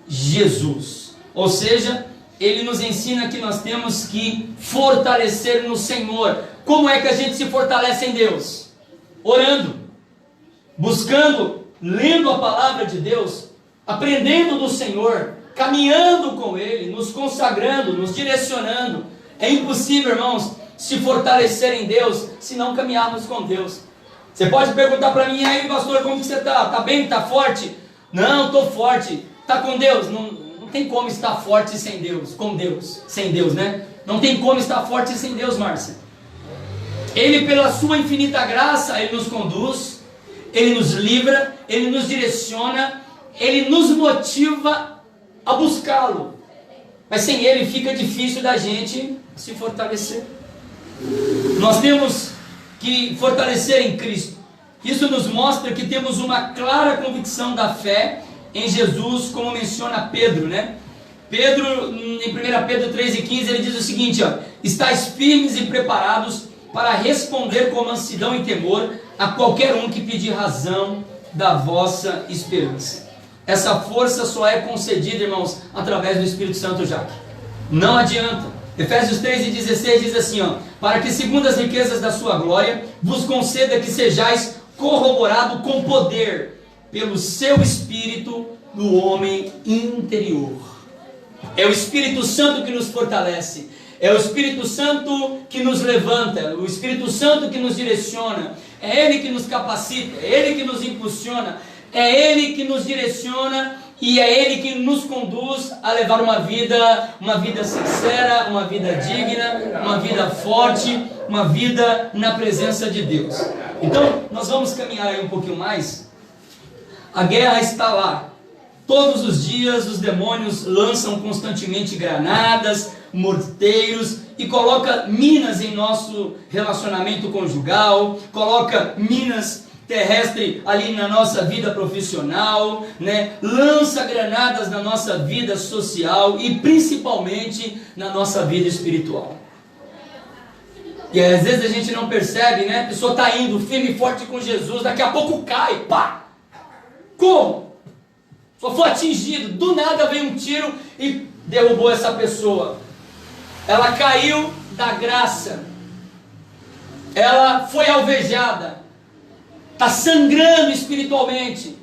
Jesus. Ou seja, ele nos ensina que nós temos que fortalecer no Senhor. Como é que a gente se fortalece em Deus? Orando, buscando, lendo a palavra de Deus, aprendendo do Senhor, caminhando com Ele, nos consagrando, nos direcionando. É impossível, irmãos, se fortalecer em Deus se não caminharmos com Deus. Você pode perguntar para mim: aí, pastor, como que você está? Está bem? Está forte? Não, estou forte. Está com Deus? Não tem como estar forte sem Deus, com Deus, sem Deus, né? Não tem como estar forte sem Deus, Márcia. Ele, pela sua infinita graça, Ele nos conduz, Ele nos livra, Ele nos direciona, Ele nos motiva a buscá-lo. Mas sem Ele fica difícil da gente se fortalecer. Nós temos que fortalecer em Cristo. Isso nos mostra que temos uma clara convicção da fé em Jesus, como menciona Pedro, né? Pedro, em 1 Pedro 3,15, ele diz o seguinte, ó: estais firmes e preparados para responder com mansidão e temor a qualquer um que pedir razão da vossa esperança. Essa força só é concedida, irmãos, através do Espírito Santo, Jaque. Não adianta. Efésios 3,16 diz assim, ó: para que segundo as riquezas da sua glória vos conceda que sejais corroborado com poder pelo seu Espírito no homem interior. É o Espírito Santo que nos fortalece, é o Espírito Santo que nos levanta, o Espírito Santo que nos direciona, é Ele que nos capacita, é Ele que nos impulsiona, é Ele que nos direciona e é Ele que nos conduz a levar uma vida sincera, uma vida digna, uma vida forte, uma vida na presença de Deus. Então, nós vamos caminhar aí um pouquinho mais. A guerra está lá. Todos os dias os demônios lançam constantemente granadas, morteiros e coloca minas em nosso relacionamento conjugal, coloca minas terrestres ali na nossa vida profissional, né? Lança granadas na nossa vida social e principalmente na nossa vida espiritual. E às vezes a gente não percebe, né? A pessoa está indo firme e forte com Jesus, daqui a pouco cai, pá! Como? Só foi atingido, do nada veio um tiro e derrubou essa pessoa. Ela caiu da graça, ela foi alvejada, está sangrando espiritualmente,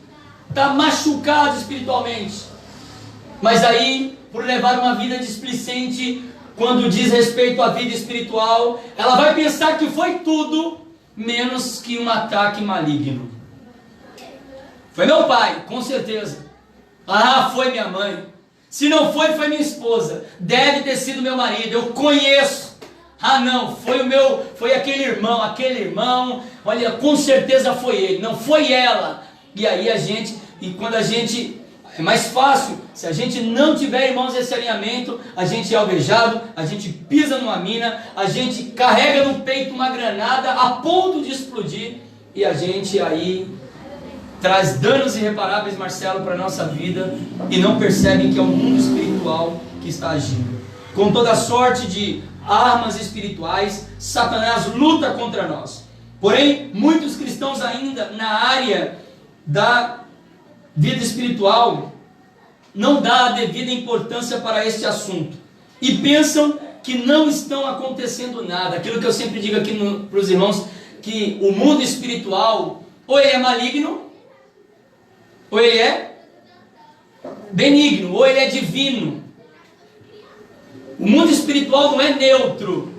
está machucado espiritualmente. Mas aí, por levar uma vida displicente, quando diz respeito à vida espiritual, ela vai pensar que foi tudo menos que um ataque maligno. Foi meu pai, com certeza. Ah, foi minha mãe. Se não foi, foi minha esposa. Deve ter sido meu marido, eu conheço. Ah não, foi aquele irmão, olha, com certeza foi ele, não foi ela. E aí quando a gente, é mais fácil, se a gente não tiver, irmãos, esse alinhamento, a gente é alvejado, a gente pisa numa mina, a gente carrega no peito uma granada a ponto de explodir, e a gente aí traz danos irreparáveis, Marcelo, para a nossa vida, e não percebem que é o mundo espiritual que está agindo. Com toda sorte de armas espirituais, Satanás luta contra nós. Porém, muitos cristãos ainda na área da vida espiritual não dão a devida importância para este assunto e pensam que não estão acontecendo nada. Aquilo que eu sempre digo aqui para os irmãos, que o mundo espiritual ou ele é maligno, ou ele é benigno, ou ele é divino. O mundo espiritual não é neutro.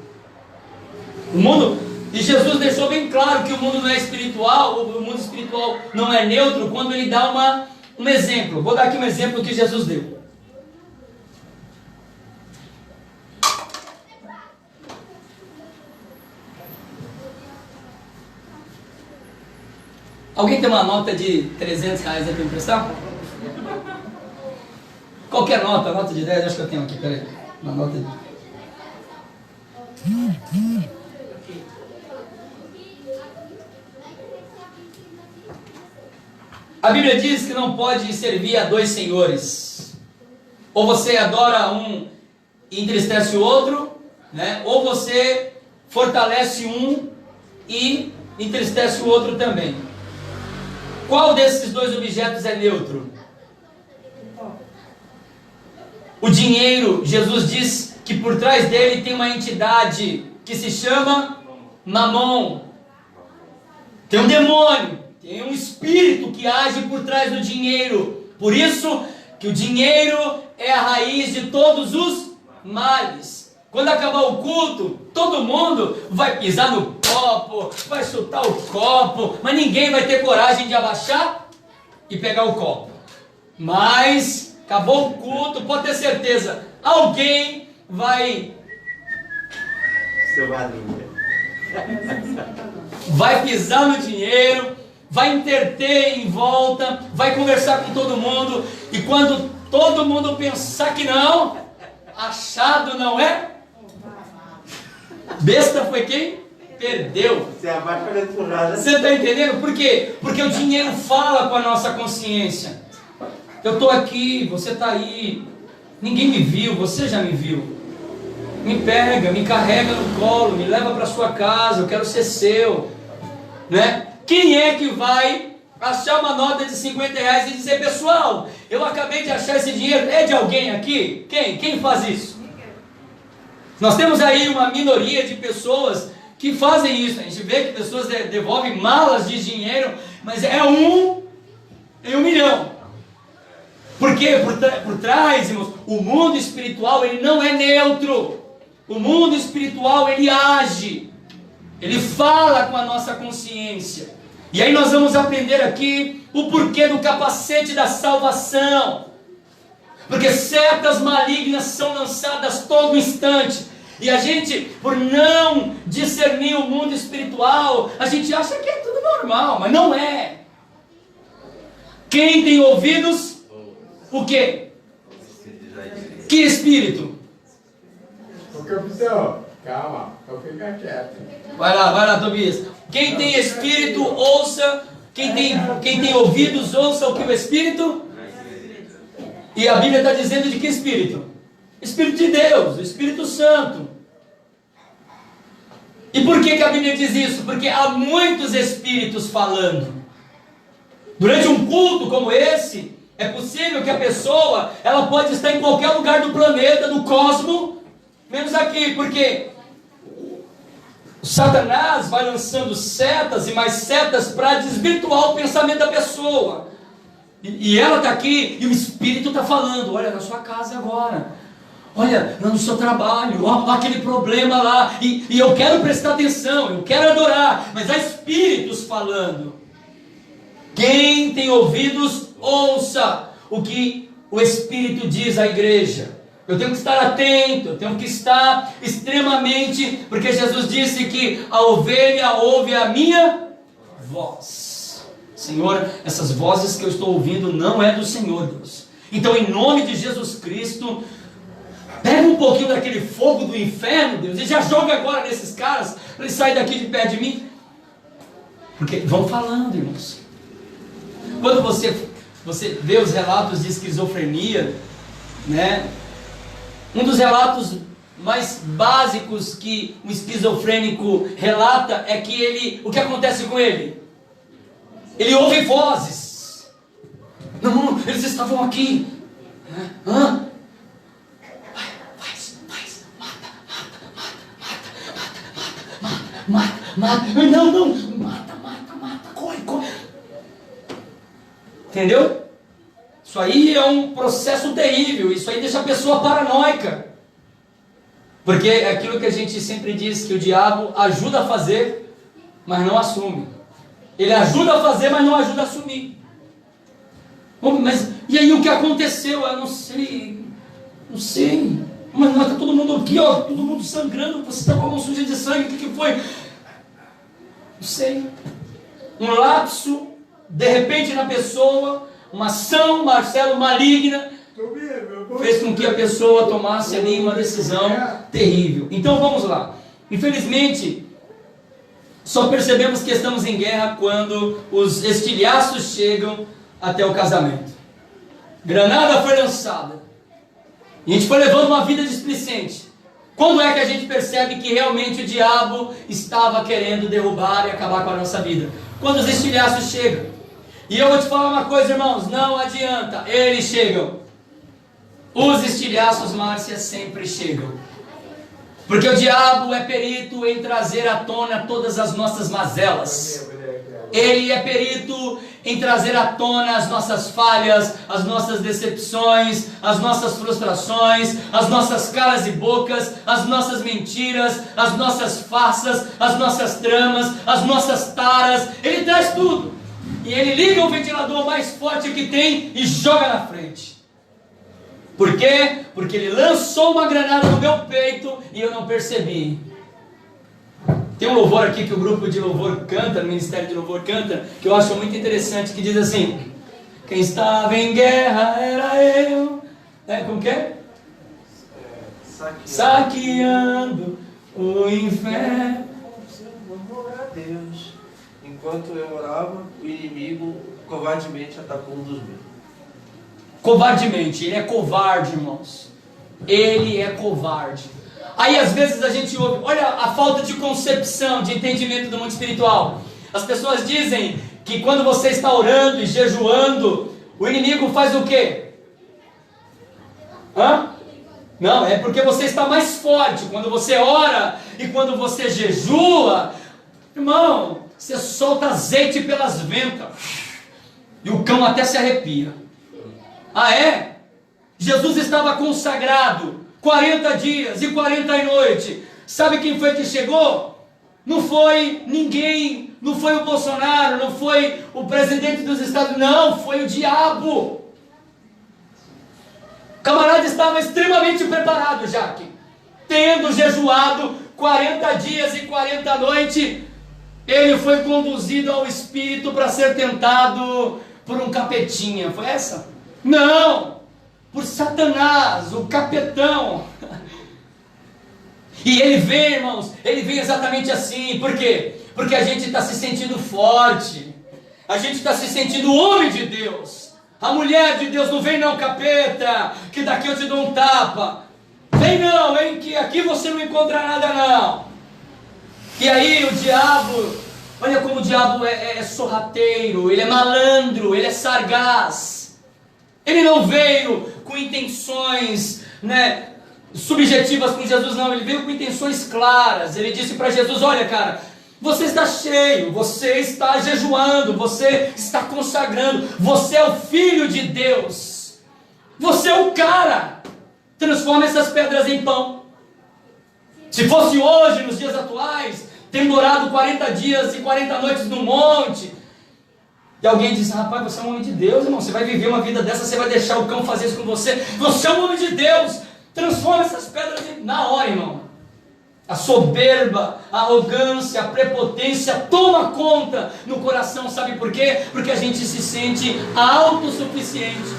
E Jesus deixou bem claro que o mundo não é espiritual, o mundo espiritual não é neutro, quando ele dá um exemplo. Vou dar aqui um exemplo que Jesus deu. Alguém tem uma nota de 300 reais aí para emprestar? Qualquer nota de 10, acho que eu tenho aqui, peraí. Uma nota de... A Bíblia diz que não pode servir a dois senhores. Ou você adora um e entristece o outro, né? Ou você fortalece um e entristece o outro também. Qual desses dois objetos é neutro? O dinheiro, Jesus diz que por trás dele tem uma entidade que se chama Mamon. Tem um demônio, tem um espírito que age por trás do dinheiro. Por isso que o dinheiro é a raiz de todos os males. Quando acabar o culto, todo mundo vai pisar no copo, vai chutar o copo, mas ninguém vai ter coragem de abaixar e pegar o copo. Mas acabou o culto, pode ter certeza, alguém vai pisar no dinheiro, vai interter em volta, vai conversar com todo mundo, e quando todo mundo pensar que não, achado não é? Besta foi quem? Perdeu. Você está entendendo? Por quê? Porque o dinheiro fala com a nossa consciência. Eu estou aqui, você está aí, ninguém me viu, você já me viu. Me pega, me carrega no colo, me leva para sua casa, eu quero ser seu, né? Quem é que vai achar uma nota de 50 reais e dizer, pessoal, eu acabei de achar esse dinheiro, é de alguém aqui? Quem faz isso? Nós temos aí uma minoria de pessoas que fazem isso. A gente vê que pessoas devolvem malas de dinheiro, mas é um em 1 milhão. Porque por trás, irmãos, o mundo espiritual ele não é neutro. O mundo espiritual ele age, ele fala com a nossa consciência. E aí nós vamos aprender aqui o porquê do capacete da salvação. Porque setas malignas são lançadas todo instante. E a gente, por não discernir o mundo espiritual, a gente acha que é tudo normal, mas não é. Quem tem ouvidos, o quê? Que espírito? O capitão, calma, eu fico quieto. Vai lá, Tobias. Quem tem espírito, ouça. Quem tem ouvidos, ouça o que o espírito. E a Bíblia está dizendo de que espírito? Espírito de Deus, o Espírito Santo. E por que a Bíblia diz isso? Porque há muitos espíritos falando. Durante um culto como esse, é possível que a pessoa, ela pode estar em qualquer lugar do planeta, do cosmo, menos aqui, porque Satanás vai lançando setas e mais setas para desvirtuar o pensamento da pessoa. E ela está aqui, e o Espírito está falando, olha, na sua casa agora, olha, no seu trabalho, olha aquele problema lá, e eu quero prestar atenção, eu quero adorar, mas há Espíritos falando. Quem tem ouvidos, ouça o que o Espírito diz à igreja. Eu tenho que estar atento, eu tenho que estar extremamente, porque Jesus disse que a ovelha ouve a minha voz. Senhor, essas vozes que eu estou ouvindo não é do Senhor, Deus. Então, em nome de Jesus Cristo, pega um pouquinho daquele fogo do inferno, Deus, e já joga agora nesses caras, para eles saírem daqui de perto de mim. Porque vão falando, irmãos. Quando você vê os relatos de esquizofrenia, né? Um dos relatos mais básicos que um esquizofrênico relata é que o que acontece com ele? Ele ouve vozes. Não, eles estavam aqui. Hã? Mata. Não, mata, corre. Entendeu? Isso aí é um processo terrível, isso aí deixa a pessoa paranoica. Porque é aquilo que a gente sempre diz, que o diabo ajuda a fazer, mas não assume. Ele ajuda a fazer, mas não ajuda a assumir. Mas e aí o que aconteceu? Eu não sei. Mas está todo mundo aqui, ó, todo mundo sangrando, você está com a mão suja de sangue, o que foi? Não sei. Um lapso, de repente na pessoa, uma ação, Marcelo, maligna, fez com que a pessoa tomasse ali uma decisão terrível. Então vamos lá. Infelizmente, só percebemos que estamos em guerra quando os estilhaços chegam até o casamento. Granada foi lançada. E a gente foi levando uma vida displicente. Quando é que a gente percebe que realmente o diabo estava querendo derrubar e acabar com a nossa vida? Quando os estilhaços chegam. E eu vou te falar uma coisa, irmãos, não adianta, eles chegam. os estilhaços, Márcia, sempre chegam. Porque o diabo é perito em trazer à tona todas as nossas mazelas. Ele é perito em trazer à tona as nossas falhas, as nossas decepções, as nossas frustrações, as nossas caras e bocas, as nossas mentiras, as nossas farsas, as nossas tramas, as nossas taras. Ele traz tudo. E ele liga o ventilador mais forte que tem e joga na frente. Por quê? Porque ele lançou uma granada no meu peito e eu não percebi. Tem um louvor aqui que o grupo de louvor canta, o Ministério de Louvor canta, que eu acho muito interessante, que diz assim: quem estava em guerra era eu. Como que é? Saqueando o inferno. A Deus. Enquanto eu orava, o inimigo covardemente atacou um dos meus. Covardemente, ele é covarde, irmãos. Ele é covarde. Aí às vezes a gente ouve, olha a falta de concepção, de entendimento do mundo espiritual. As pessoas dizem que quando você está orando e jejuando, o inimigo faz o quê? Não, é porque você está mais forte. Quando você ora e quando você jejua, irmão, você solta azeite pelas ventas e o cão até se arrepia. Ah, é? Jesus estava consagrado 40 dias e 40 noites. Sabe quem foi que chegou? Não foi ninguém, não foi o Bolsonaro, não foi o presidente dos Estados Unidos, não, foi o diabo. O camarada estava extremamente preparado, Jaque. Tendo jejuado 40 dias e 40 noites, ele foi conduzido ao Espírito para ser tentado por um capetinha. Foi essa? Não! Por Satanás, o capetão. E ele vem, irmãos, ele vem exatamente assim. Por quê? Porque a gente está se sentindo forte, a gente está se sentindo homem de Deus. A mulher de Deus não vem não, capeta, que daqui eu te dou um tapa. Vem não, hein, que aqui você não encontra nada não. E aí o diabo, olha como o diabo é sorrateiro, ele é malandro, ele é sagaz. Ele não veio com intenções, subjetivas com Jesus, não. Ele veio com intenções claras. Ele disse para Jesus: olha, cara, você está cheio, você está jejuando, você está consagrando, você é o Filho de Deus, você é o cara. Transforma essas pedras em pão. Se fosse hoje, nos dias atuais, tendo orado 40 dias e 40 noites no monte, e alguém diz: rapaz, você é um homem de Deus, irmão, você vai viver uma vida dessa, você vai deixar o cão fazer isso com você? Você é um homem de Deus, transforma essas pedras na hora, irmão. A soberba, a arrogância, a prepotência toma conta no coração, sabe por quê? Porque a gente se sente autossuficiente.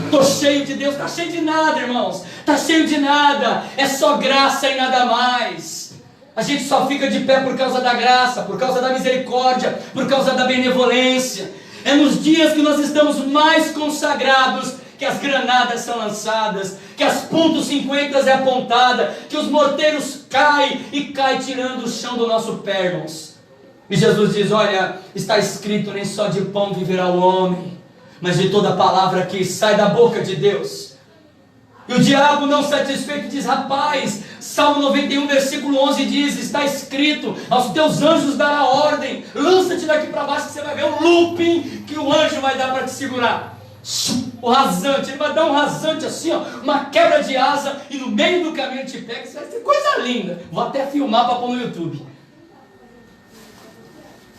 Estou cheio de Deus, está cheio de nada, irmãos, está cheio de nada, é só graça e nada mais. A gente só fica de pé por causa da graça, por causa da misericórdia, por causa da benevolência. É nos dias que nós estamos mais consagrados que as granadas são lançadas, que as .50 é apontada, que os morteiros caem e caem tirando o chão do nosso pé, irmãos. E Jesus diz: olha, está escrito, nem só de pão viverá o homem, mas de toda palavra que sai da boca de Deus. E o diabo, não satisfeito, diz: rapaz, Salmo 91, versículo 11 diz: está escrito, aos teus anjos dará ordem, lança-te daqui para baixo que você vai ver o looping que o anjo vai dar para te segurar. O rasante, ele vai dar um rasante assim, ó, uma quebra de asa, e no meio do caminho ele te pega. Isso vai ser coisa linda. Vou até filmar para pôr no YouTube.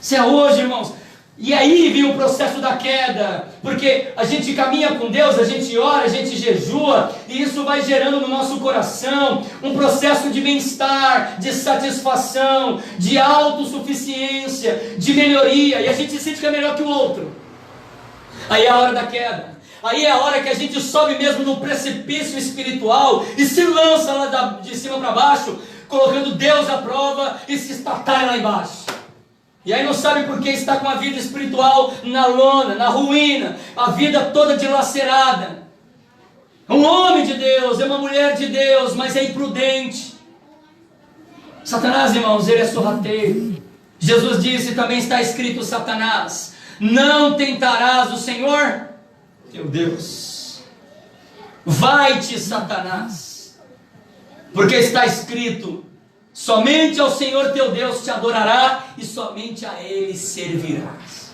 Isso é hoje, irmãos. E aí vem o processo da queda, porque a gente caminha com Deus, a gente ora, a gente jejua, e isso vai gerando no nosso coração um processo de bem-estar, de satisfação, de autossuficiência, de melhoria, e a gente sente que é melhor que o outro. Aí é a hora da queda, aí é a hora que a gente sobe mesmo no precipício espiritual e se lança lá de cima para baixo, colocando Deus à prova e se estatalha lá embaixo. E aí não sabe por que está com a vida espiritual na lona, na ruína, a vida toda dilacerada. É um homem de Deus, é uma mulher de Deus, mas é imprudente. Satanás, irmãos, ele é sorrateiro. Jesus disse, também está escrito: Satanás, não tentarás o Senhor teu Deus. Vai-te, Satanás, porque está escrito: somente ao Senhor teu Deus te adorará e somente a Ele servirás.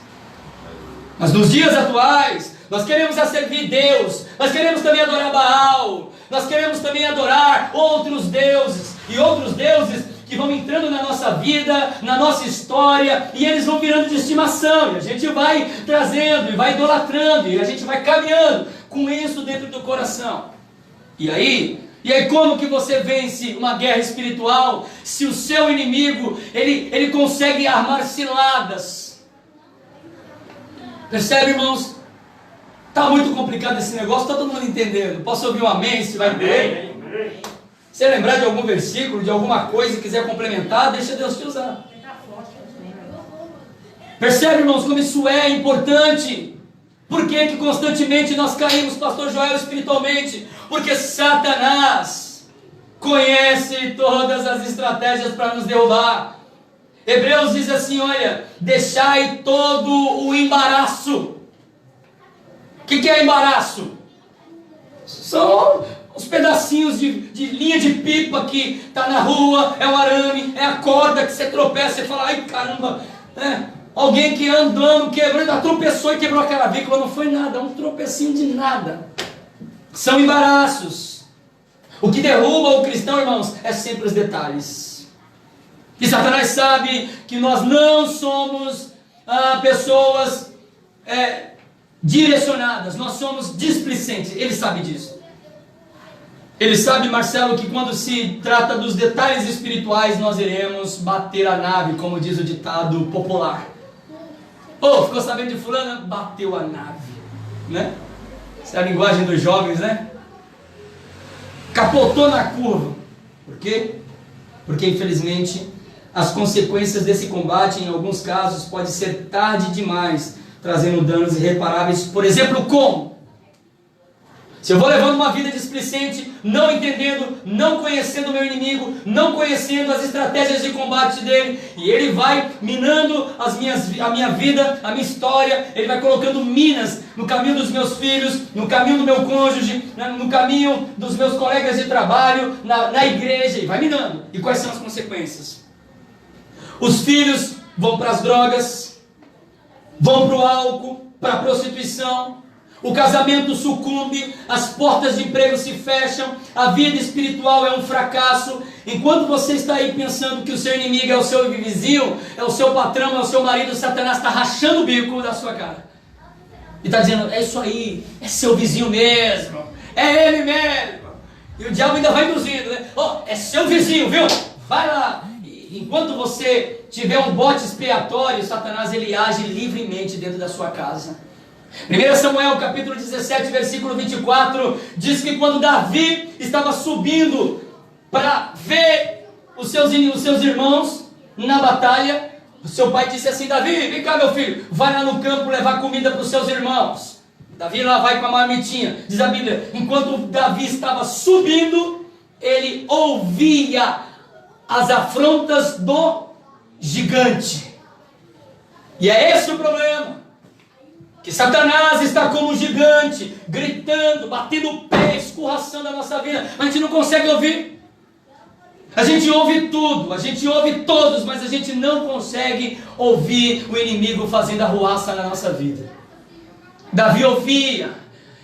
Mas nos dias atuais, nós queremos servir Deus, nós queremos também adorar Baal, nós queremos também adorar outros deuses, e outros deuses que vão entrando na nossa vida, na nossa história, e eles vão virando de estimação, e a gente vai trazendo, e vai idolatrando, e a gente vai caminhando com isso dentro do coração. E aí como que você vence uma guerra espiritual, se o seu inimigo, ele consegue armar ciladas? Percebe, irmãos? Está muito complicado esse negócio, está todo mundo entendendo? Posso ouvir um amém, se vai entender? Se lembrar de algum versículo, de alguma coisa e quiser complementar, deixa Deus te usar. Percebe, irmãos, como isso é importante? Por que constantemente nós caímos, pastor Joel, espiritualmente? Porque Satanás conhece todas as estratégias para nos derrubar. Hebreus diz assim, olha, deixai todo o embaraço. O que é embaraço? São os pedacinhos de linha de pipa que está na rua, é o arame, é a corda que você tropeça e fala, ai caramba, alguém que andando, quebrando, tropeçou e quebrou a clavícula, não foi nada, é um tropecinho de nada. São embaraços. O que derruba o cristão, irmãos, é sempre os detalhes. E Satanás sabe que nós não somos pessoas direcionadas, nós somos displicentes, ele sabe disso. Ele sabe, Marcelo, que quando se trata dos detalhes espirituais, nós iremos bater a nave, como diz o ditado popular. Ficou sabendo de fulana? Bateu a nave, né? Essa é a linguagem dos jovens, né? Capotou na curva. Por quê? Porque infelizmente as consequências desse combate, em alguns casos, pode ser tarde demais, trazendo danos irreparáveis. Por exemplo, como? Se eu vou levando uma vida displicente, não entendendo, não conhecendo o meu inimigo, não conhecendo as estratégias de combate dele, e ele vai minando a minha vida, a minha história, ele vai colocando minas no caminho dos meus filhos, no caminho do meu cônjuge, no caminho dos meus colegas de trabalho, na igreja, e vai minando. E quais são as consequências? Os filhos vão para as drogas, vão para o álcool, para a prostituição, o casamento sucumbe, as portas de emprego se fecham, a vida espiritual é um fracasso. Enquanto você está aí pensando que o seu inimigo é o seu vizinho, é o seu patrão, é o seu marido, Satanás está rachando o bico da sua cara. E está dizendo, é isso aí, é seu vizinho mesmo, é ele mesmo. E o diabo ainda vai induzindo, né? É seu vizinho, viu? Vai lá. E enquanto você tiver um bote expiatório, Satanás ele age livremente dentro da sua casa. 1 Samuel capítulo 17, versículo 24, diz que quando Davi estava subindo para ver os seus irmãos na batalha, o seu pai disse assim, Davi, vem cá meu filho, vai lá no campo levar comida para os seus irmãos. Davi lá vai com a marmitinha, diz a Bíblia, enquanto Davi estava subindo, ele ouvia as afrontas do gigante. E é esse o problema. Que Satanás está como um gigante, gritando, batendo o pé, escorraçando a nossa vida, mas a gente não consegue ouvir. A gente ouve tudo, a gente ouve todos, mas a gente não consegue ouvir o inimigo fazendo arruaça na nossa vida. Davi ouvia,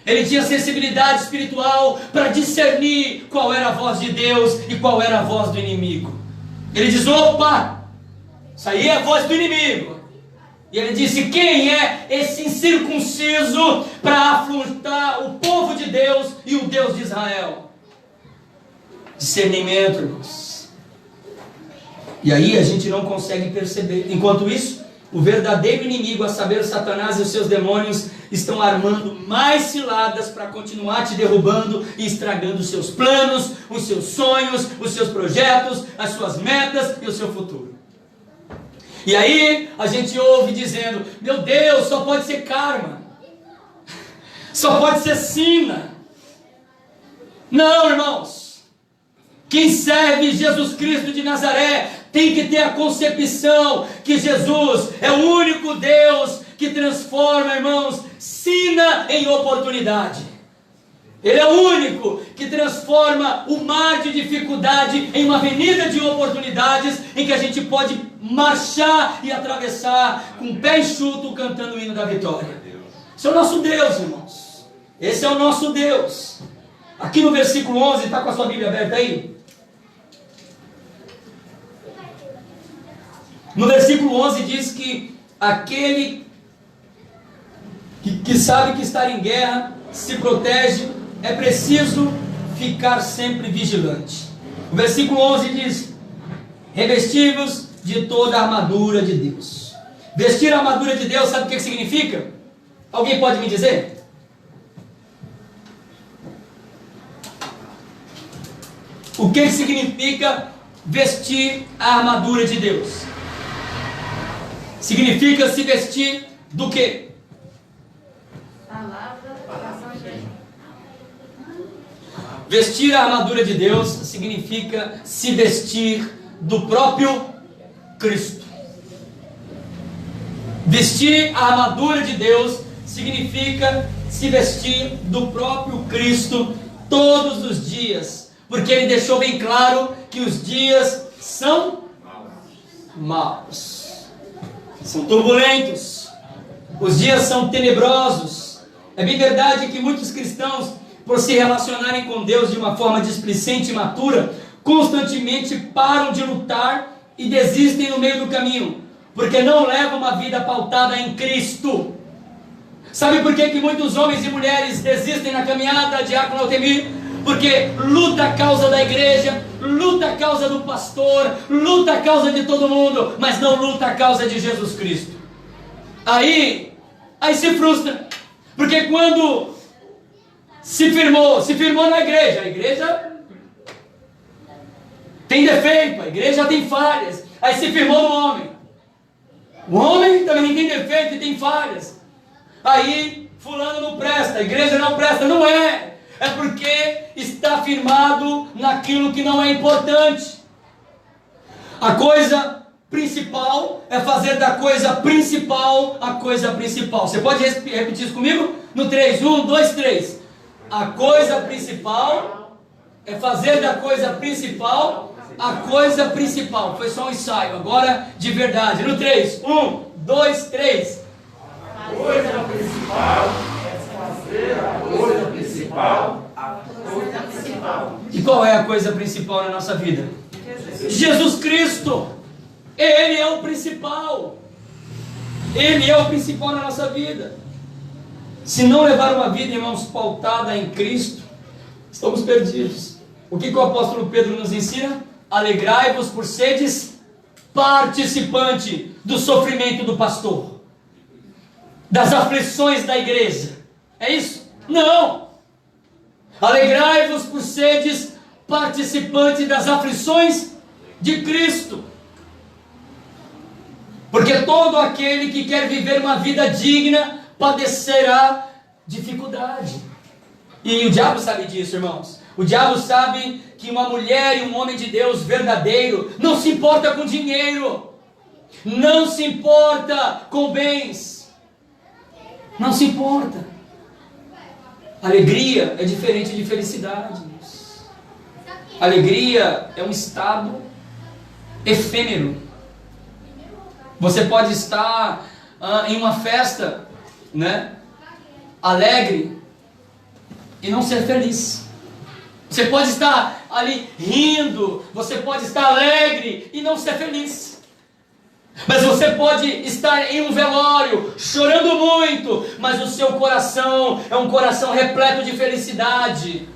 ele tinha sensibilidade espiritual para discernir qual era a voz de Deus e qual era a voz do inimigo. Ele diz, opa, isso aí é a voz do inimigo. E ele disse, quem é esse incircunciso para afrontar o povo de Deus e o Deus de Israel? Discernimento, irmãos. E aí a gente não consegue perceber. Enquanto isso, o verdadeiro inimigo, a saber, Satanás e os seus demônios, estão armando mais ciladas para continuar te derrubando e estragando os seus planos, os seus sonhos, os seus projetos, as suas metas e o seu futuro. E aí a gente ouve dizendo, meu Deus, só pode ser karma, só pode ser sina. Não, irmãos, quem serve Jesus Cristo de Nazaré tem que ter a concepção que Jesus é o único Deus que transforma, irmãos, sina em oportunidade. Ele é o único que transforma o mar de dificuldade em uma avenida de oportunidades, em que a gente pode marchar e atravessar com o pé enxuto, cantando o hino da vitória. Esse é o nosso Deus, irmãos. Esse é o nosso Deus. Aqui no versículo 11, está com a sua Bíblia aberta aí? No versículo 11 diz que aquele que sabe que estar em guerra se protege, é preciso ficar sempre vigilante. O versículo 11 diz: revestivos de toda a armadura de Deus. Vestir a armadura de Deus, sabe o que significa? Alguém pode me dizer? O que significa vestir a armadura de Deus? Significa se vestir do quê? Vestir a armadura de Deus significa se vestir do próprio Cristo. Vestir a armadura de Deus significa se vestir do próprio Cristo todos os dias, porque Ele deixou bem claro que os dias são maus, são turbulentos, os dias são tenebrosos. É bem verdade que muitos cristãos, por se relacionarem com Deus de uma forma displicente e imatura, constantemente param de lutar e desistem no meio do caminho, porque não levam uma vida pautada em Cristo. Sabe por que muitos homens e mulheres desistem na caminhada, diácono Altemir? Porque luta a causa da igreja, luta a causa do pastor, luta a causa de todo mundo, mas não luta a causa de Jesus Cristo. Aí se frustra, porque quando se firmou na igreja, a igreja tem defeito, a igreja tem falhas. Aí se firmou no homem, o homem também tem defeito e tem falhas. Aí fulano não presta, a igreja não presta. Não é, é porque está firmado naquilo que não é importante. A coisa principal é fazer da coisa principal a coisa principal. Você pode repetir isso comigo? No 3, 1, 2, 3. A coisa principal é fazer da coisa principal a coisa principal. Foi só um ensaio, agora de verdade. No 3, 1, 2, 3. A coisa principal é fazer a coisa principal, a coisa principal. E qual é a coisa principal na nossa vida? Jesus Cristo. Ele é o principal. Ele é o principal na nossa vida. Se não levar uma vida, irmãos, pautada em Cristo, estamos perdidos. O que o apóstolo Pedro nos ensina? Alegrai-vos por seres participante do sofrimento do pastor, das aflições da igreja. É isso? Não! Alegrai-vos por seres participante das aflições de Cristo. Porque todo aquele que quer viver uma vida digna padecerá dificuldade. E o diabo sabe disso, irmãos. O diabo sabe que uma mulher e um homem de Deus verdadeiro não se importa com dinheiro, não se importa com bens, não se importa. Alegria é diferente de felicidade. Alegria é um estado efêmero. Você pode estar em uma festa, né, alegre, e não ser feliz. Você pode estar ali rindo, você pode estar alegre e não ser feliz. Mas você pode estar em um velório, chorando muito, mas o seu coração é um coração repleto de felicidade.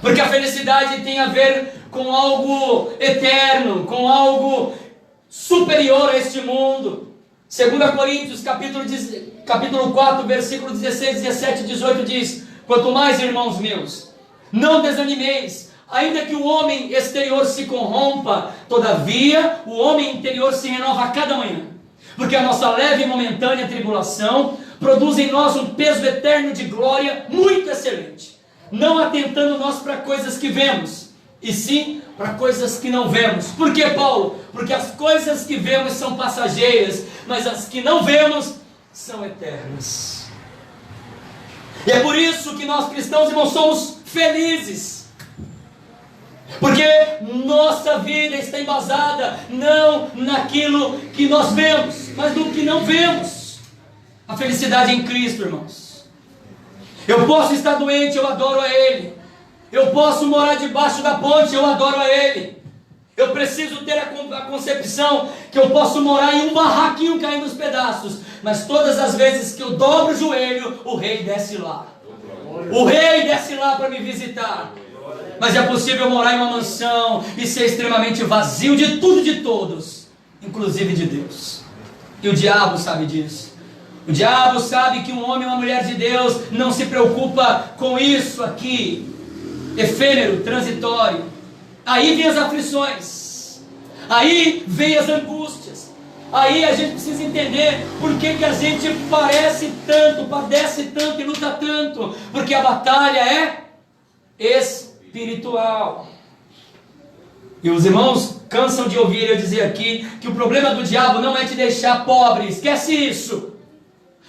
Porque a felicidade tem a ver com algo eterno, com algo superior a este mundo. 2 Coríntios, capítulo 4, versículo 16, 17 e 18 diz: quanto mais, irmãos meus, não desanimeis, ainda que o homem exterior se corrompa, todavia o homem interior se renova a cada manhã. Porque a nossa leve e momentânea tribulação produz em nós um peso eterno de glória muito excelente, não atentando nós para coisas que vemos, e sim para coisas que não vemos. Por que, Paulo? Porque as coisas que vemos são passageiras, mas as que não vemos são eternas. E é por isso que nós cristãos, irmãos, somos felizes. Porque nossa vida está embasada não naquilo que nós vemos, mas no que não vemos. A felicidade em Cristo, irmãos. Eu posso estar doente, eu adoro a Ele. Eu posso morar debaixo da ponte, eu adoro a Ele. Eu preciso ter a concepção que eu posso morar em um barraquinho caindo aos pedaços, mas todas as vezes que eu dobro o joelho, o Rei desce lá. O Rei desce lá para me visitar. Mas é possível morar em uma mansão e ser extremamente vazio de tudo e de todos, inclusive de Deus. E o diabo sabe disso. O diabo sabe que um homem ou uma mulher de Deus não se preocupa com isso aqui, efêmero, transitório. Aí vem as aflições, aí vem as angústias. Aí a gente precisa entender por que a gente padece tanto e luta tanto. Porque a batalha é espiritual. E os irmãos cansam de ouvir eu dizer aqui que o problema do diabo não é te deixar pobre. Esquece isso.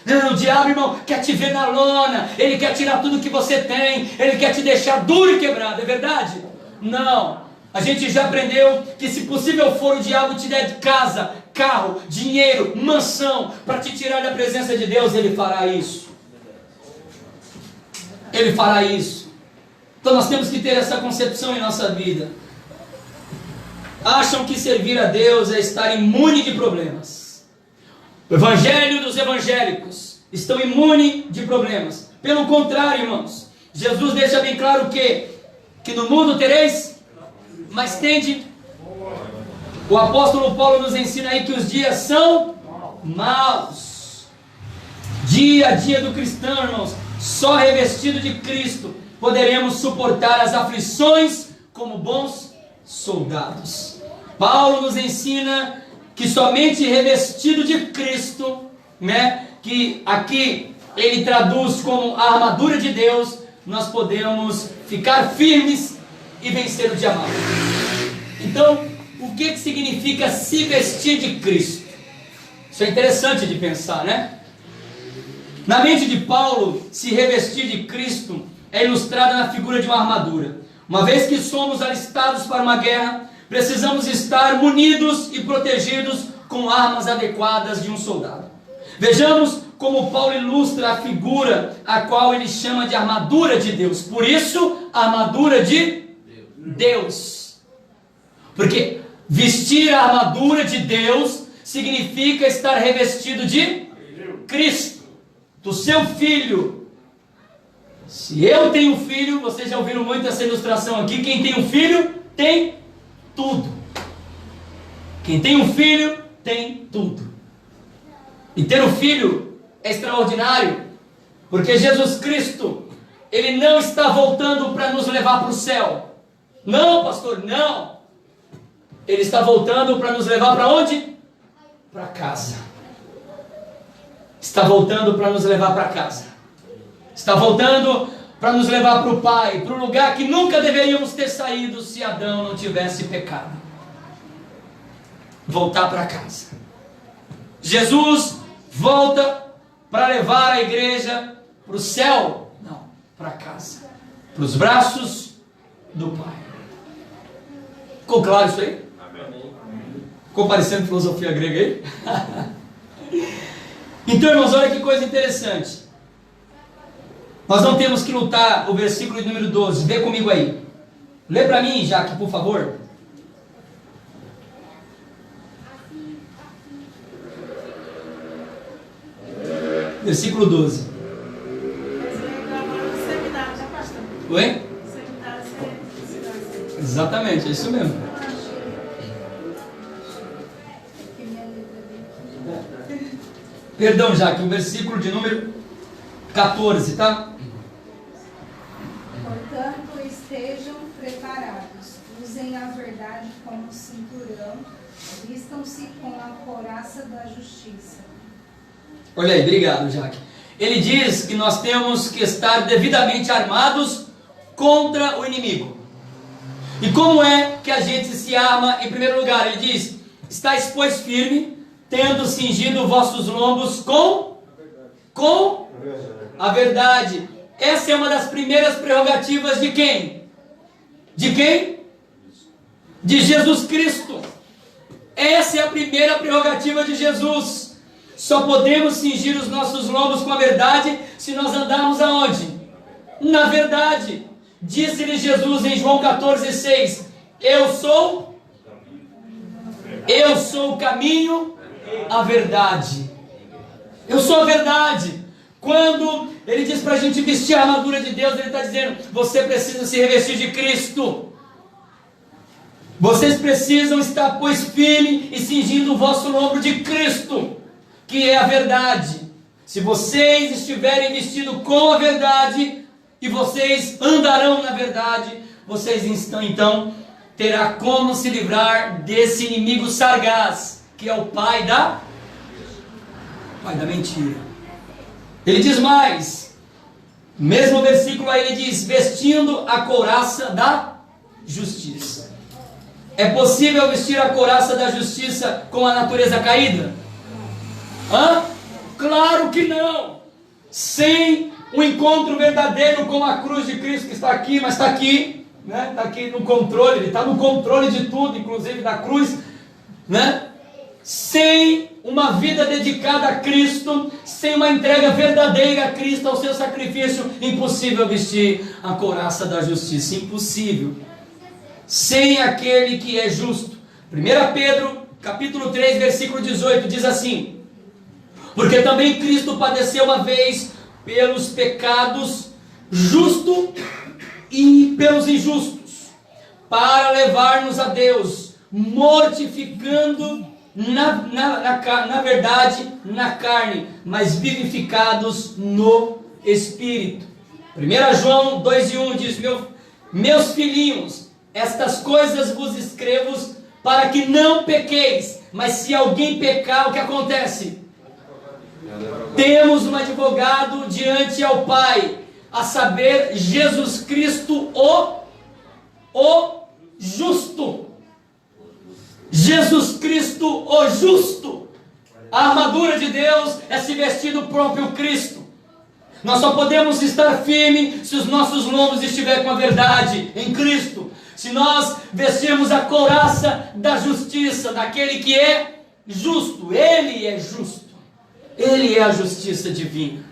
Não, o diabo, irmão, quer te ver na lona. Ele quer tirar tudo que você tem. Ele quer te deixar duro e quebrado. É verdade? Não. A gente já aprendeu que se possível for o diabo te der casa, carro, dinheiro, mansão, para te tirar da presença de Deus, ele fará isso. Ele fará isso. Então nós temos que ter essa concepção em nossa vida. Acham que servir a Deus é estar imune de problemas. O evangelho dos evangélicos estão imune de problemas. Pelo contrário, irmãos, Jesus deixa bem claro que no mundo tereis, mas tende. O apóstolo Paulo nos ensina aí que os dias são maus. Dia a dia do cristão, irmãos, só revestido de Cristo poderemos suportar as aflições como bons soldados. Paulo nos ensina que somente revestido de Cristo, que aqui ele traduz como a armadura de Deus, nós podemos ficar firmes e vencer o dia mau. Então, o que significa se vestir de Cristo? Isso é interessante de pensar, né? Na mente de Paulo, se revestir de Cristo é ilustrada na figura de uma armadura. Uma vez que somos alistados para uma guerra, precisamos estar munidos e protegidos com armas adequadas de um soldado. Vejamos como Paulo ilustra a figura a qual ele chama de armadura de Deus. Por isso, a armadura de Deus. Porque vestir a armadura de Deus significa estar revestido de Cristo, do seu Filho. Se eu tenho filho, vocês já ouviram muito essa ilustração aqui, quem tem um filho tem tudo. Quem tem um filho tem tudo. E ter um filho é extraordinário, porque Jesus Cristo, Ele não está voltando para nos levar para o céu. Não, pastor, não. Ele está voltando para nos levar para onde? Para casa. Está voltando para nos levar para casa. Está voltando para nos levar para o Pai, para o lugar que nunca deveríamos ter saído se Adão não tivesse pecado. Voltar para casa. Jesus volta para levar a igreja para o céu? Não, para casa. Para os braços do Pai. Ficou claro isso aí? Ficou parecendo filosofia grega aí? Então, irmãos, olha que coisa interessante. Nós não temos que lutar, o versículo número 12, vê comigo aí. Lê para mim, Jaque, por favor. Versículo 12. Oi? Exatamente, é isso mesmo. Perdão, Jaque, o versículo de número 14, tá? Portanto, estejam preparados, usem a verdade como cinturão, vistam-se com a couraça da justiça. Olha aí, obrigado, Jaque. Ele diz que nós temos que estar devidamente armados contra o inimigo. E como é que a gente se arma? Em primeiro lugar, ele diz: estáis, pois, firme, tendo cingido vossos lombos com a verdade. Essa é uma das primeiras prerrogativas de quem? De quem? De Jesus Cristo. Essa é a primeira prerrogativa de Jesus. Só podemos cingir os nossos lombos com a verdade se nós andarmos aonde? Na verdade. Disse-lhe Jesus em João 14,6: Eu sou o caminho, a verdade. Eu sou a verdade. Quando ele diz para a gente vestir a armadura de Deus, ele está dizendo: você precisa se revestir de Cristo. Vocês precisam estar, pois, firme e cingindo o vosso lombro de Cristo, que é a verdade. Se vocês estiverem vestidos com a verdade, e vocês andarão na verdade, vocês então terá como se livrar desse inimigo sargaz, que é o pai da mentira. Ele diz mais, mesmo versículo aí ele diz: vestindo a couraça da justiça. É possível vestir a couraça da justiça com a natureza caída? Claro que não. Sem o encontro verdadeiro com a cruz de Cristo, que está aqui, mas está aqui, né? Está aqui no controle, ele está no controle de tudo, inclusive da cruz, né? Sem uma vida dedicada a Cristo, sem uma entrega verdadeira a Cristo, ao seu sacrifício, impossível vestir a couraça da justiça, impossível. Sem aquele que é justo. 1 Pedro, capítulo 3, versículo 18, diz assim: porque também Cristo padeceu uma vez pelos pecados, justo e pelos injustos, para levar-nos a Deus, mortificando na verdade na carne, mas vivificados no Espírito. 1 João 2,1 diz: meus filhinhos, estas coisas vos escrevo para que não pequeis. Mas se alguém pecar, o que acontece? Temos um advogado diante ao Pai, a saber, Jesus Cristo, o justo. Jesus Cristo, o justo. A armadura de Deus é se vestir do próprio Cristo. Nós só podemos estar firmes se os nossos lombos estiverem com a verdade em Cristo. Se nós vestirmos a couraça da justiça, daquele que é justo. Ele é justo. Ele é a justiça divina.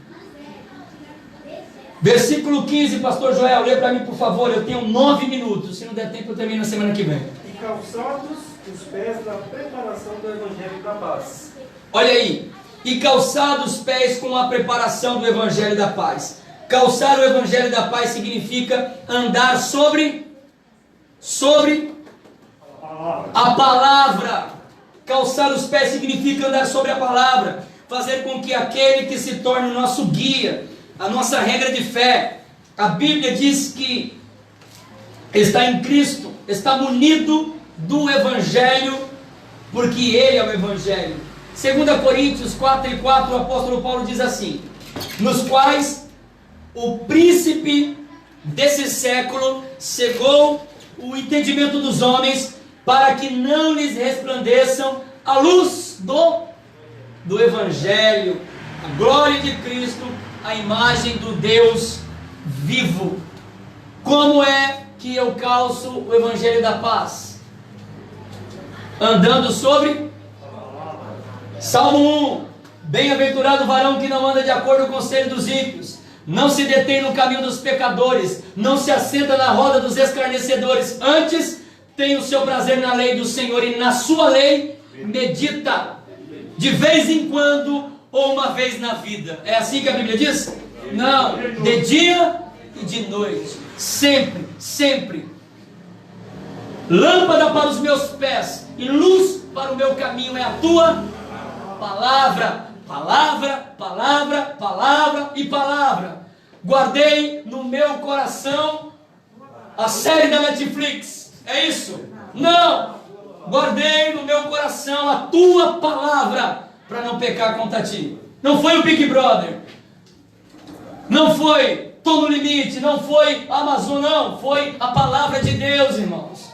Versículo 15, pastor Joel, lê para mim por favor, eu tenho 9 minutos, se não der tempo eu termino na semana que vem. E calçados os pés da preparação do Evangelho da Paz. Olha aí, e calçados os pés com a preparação do Evangelho da Paz. Calçar o Evangelho da Paz significa andar sobre a palavra. Calçar os pés significa andar sobre a palavra. Fazer com que aquele que se torne o nosso guia, a nossa regra de fé. A Bíblia diz que está em Cristo, está munido do Evangelho, porque Ele é o Evangelho. 2 Coríntios 4:4, o apóstolo Paulo diz assim: nos quais o príncipe desse século cegou o entendimento dos homens, para que não lhes resplandeçam a luz do Evangelho, a glória de Cristo, a imagem do Deus vivo. Como é que eu calço o Evangelho da Paz? Andando sobre Salmo 1: bem-aventurado o varão que não anda de acordo com o conselho dos ímpios, não se detém no caminho dos pecadores, não se assenta na roda dos escarnecedores, antes tem o seu prazer na lei do Senhor, e na sua lei medita de vez em quando ou uma vez na vida. É assim que a Bíblia diz? Não, de dia e de noite, sempre, sempre. Lâmpada para os meus pés e luz para o meu caminho é a tua palavra. Palavra, palavra, palavra e palavra. Guardei no meu coração a série da Netflix. É isso? Não! Guardei no meu coração a tua palavra, para não pecar contra ti. Não foi o Big Brother, não foi Tô no Limite, não foi Amazon, não. Foi a palavra de Deus, irmãos.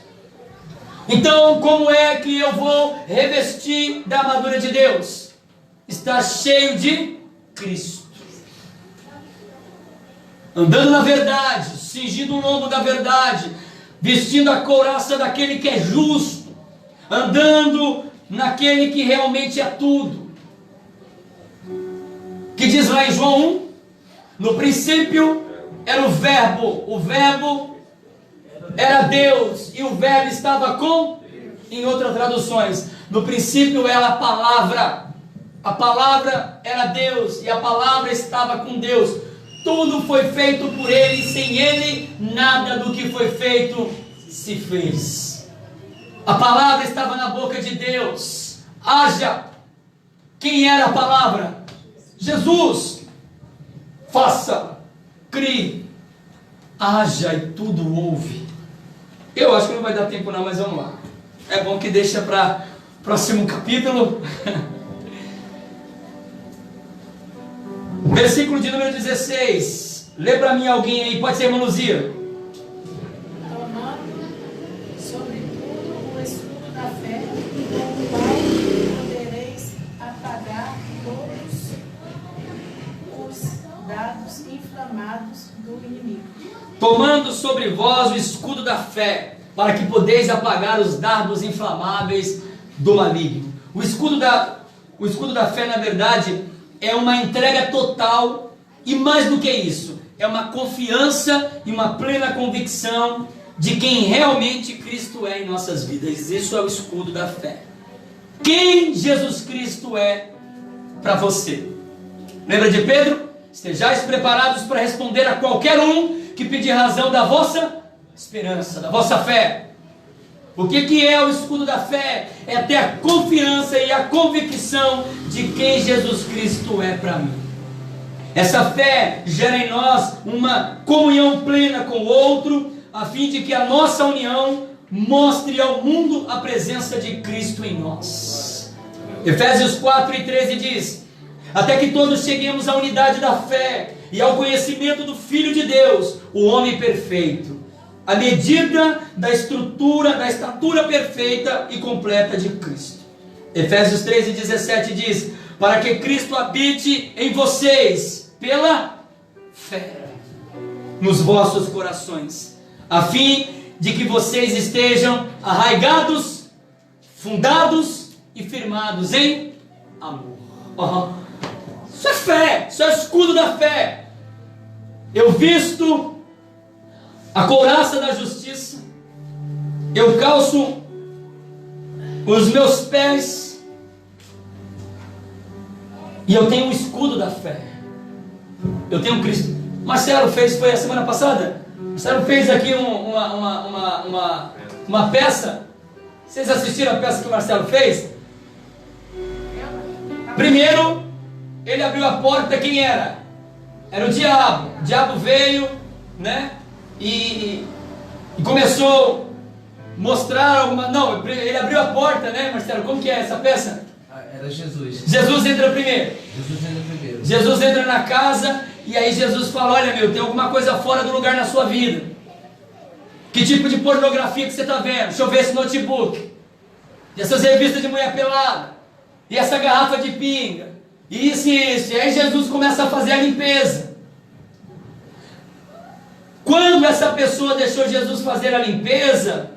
Então, como é que eu vou revestir da armadura de Deus? Está cheio de Cristo. andando na verdade, cingindo o lombo da verdade, vestindo a couraça daquele que é justo, andando naquele que realmente é tudo. Que diz lá em João 1, no princípio era o verbo era Deus, e o verbo estava com, em outras traduções, no princípio era a palavra era Deus, e a palavra estava com Deus, tudo foi feito por Ele, sem Ele, nada do que foi feito se fez. A palavra estava na boca de Deus, haja. Quem era a palavra? Jesus. Faça, crie, haja e tudo houve. Eu acho que não vai dar tempo não, mas vamos lá. É bom que deixa para próximo capítulo. Versículo de número 16. Lê para mim alguém aí, pode ser irmã Luzia. Tomando, sobretudo, o escudo da fé, com o qual podereis apagar todos os dardos inflamados do inimigo. Tomando sobre vós o escudo da fé, para que podeis apagar os dardos inflamáveis do maligno. O escudo da fé, na verdade, é uma entrega total, e mais do que isso, é uma confiança e uma plena convicção de quem realmente Cristo é em nossas vidas. Isso é o escudo da fé. Quem Jesus Cristo é para você. Lembra de Pedro? Estejais preparados para responder a qualquer um que pedir razão da vossa esperança, da vossa fé. O que é o escudo da fé? É ter a confiança e a convicção de quem Jesus Cristo é para mim. Essa fé gera em nós uma comunhão plena com o outro, a fim de que a nossa união mostre ao mundo a presença de Cristo em nós. Efésios 4:13 diz: até que todos cheguemos à unidade da fé e ao conhecimento do Filho de Deus, o homem perfeito, à medida da estatura perfeita e completa de Cristo. Efésios 13:17 diz: para que Cristo habite em vocês pela fé nos vossos corações, a fim de que vocês estejam arraigados, fundados e firmados em amor. Isso é fé, isso é o escudo da fé. Eu visto a couraça da justiça, eu calço os meus pés e eu tenho o escudo da fé. Eu tenho Cristo. Marcelo fez, foi a semana passada? Marcelo fez aqui uma peça. Vocês assistiram a peça que o Marcelo fez? Primeiro, ele abriu a porta, quem era? Era o diabo. O diabo veio, né? E começou a mostrar alguma... Não, ele abriu a porta, né, Marcelo? Como que é essa peça? Era Jesus. Jesus entra primeiro. Jesus entra na casa e aí Jesus fala: olha, meu, tem alguma coisa fora do lugar na sua vida. Que tipo de pornografia que você está vendo? Deixa eu ver esse notebook. E essas revistas de mulher pelada. E essa garrafa de pinga. E isso e isso. E aí Jesus começa a fazer a limpeza. Quando essa pessoa deixou Jesus fazer a limpeza,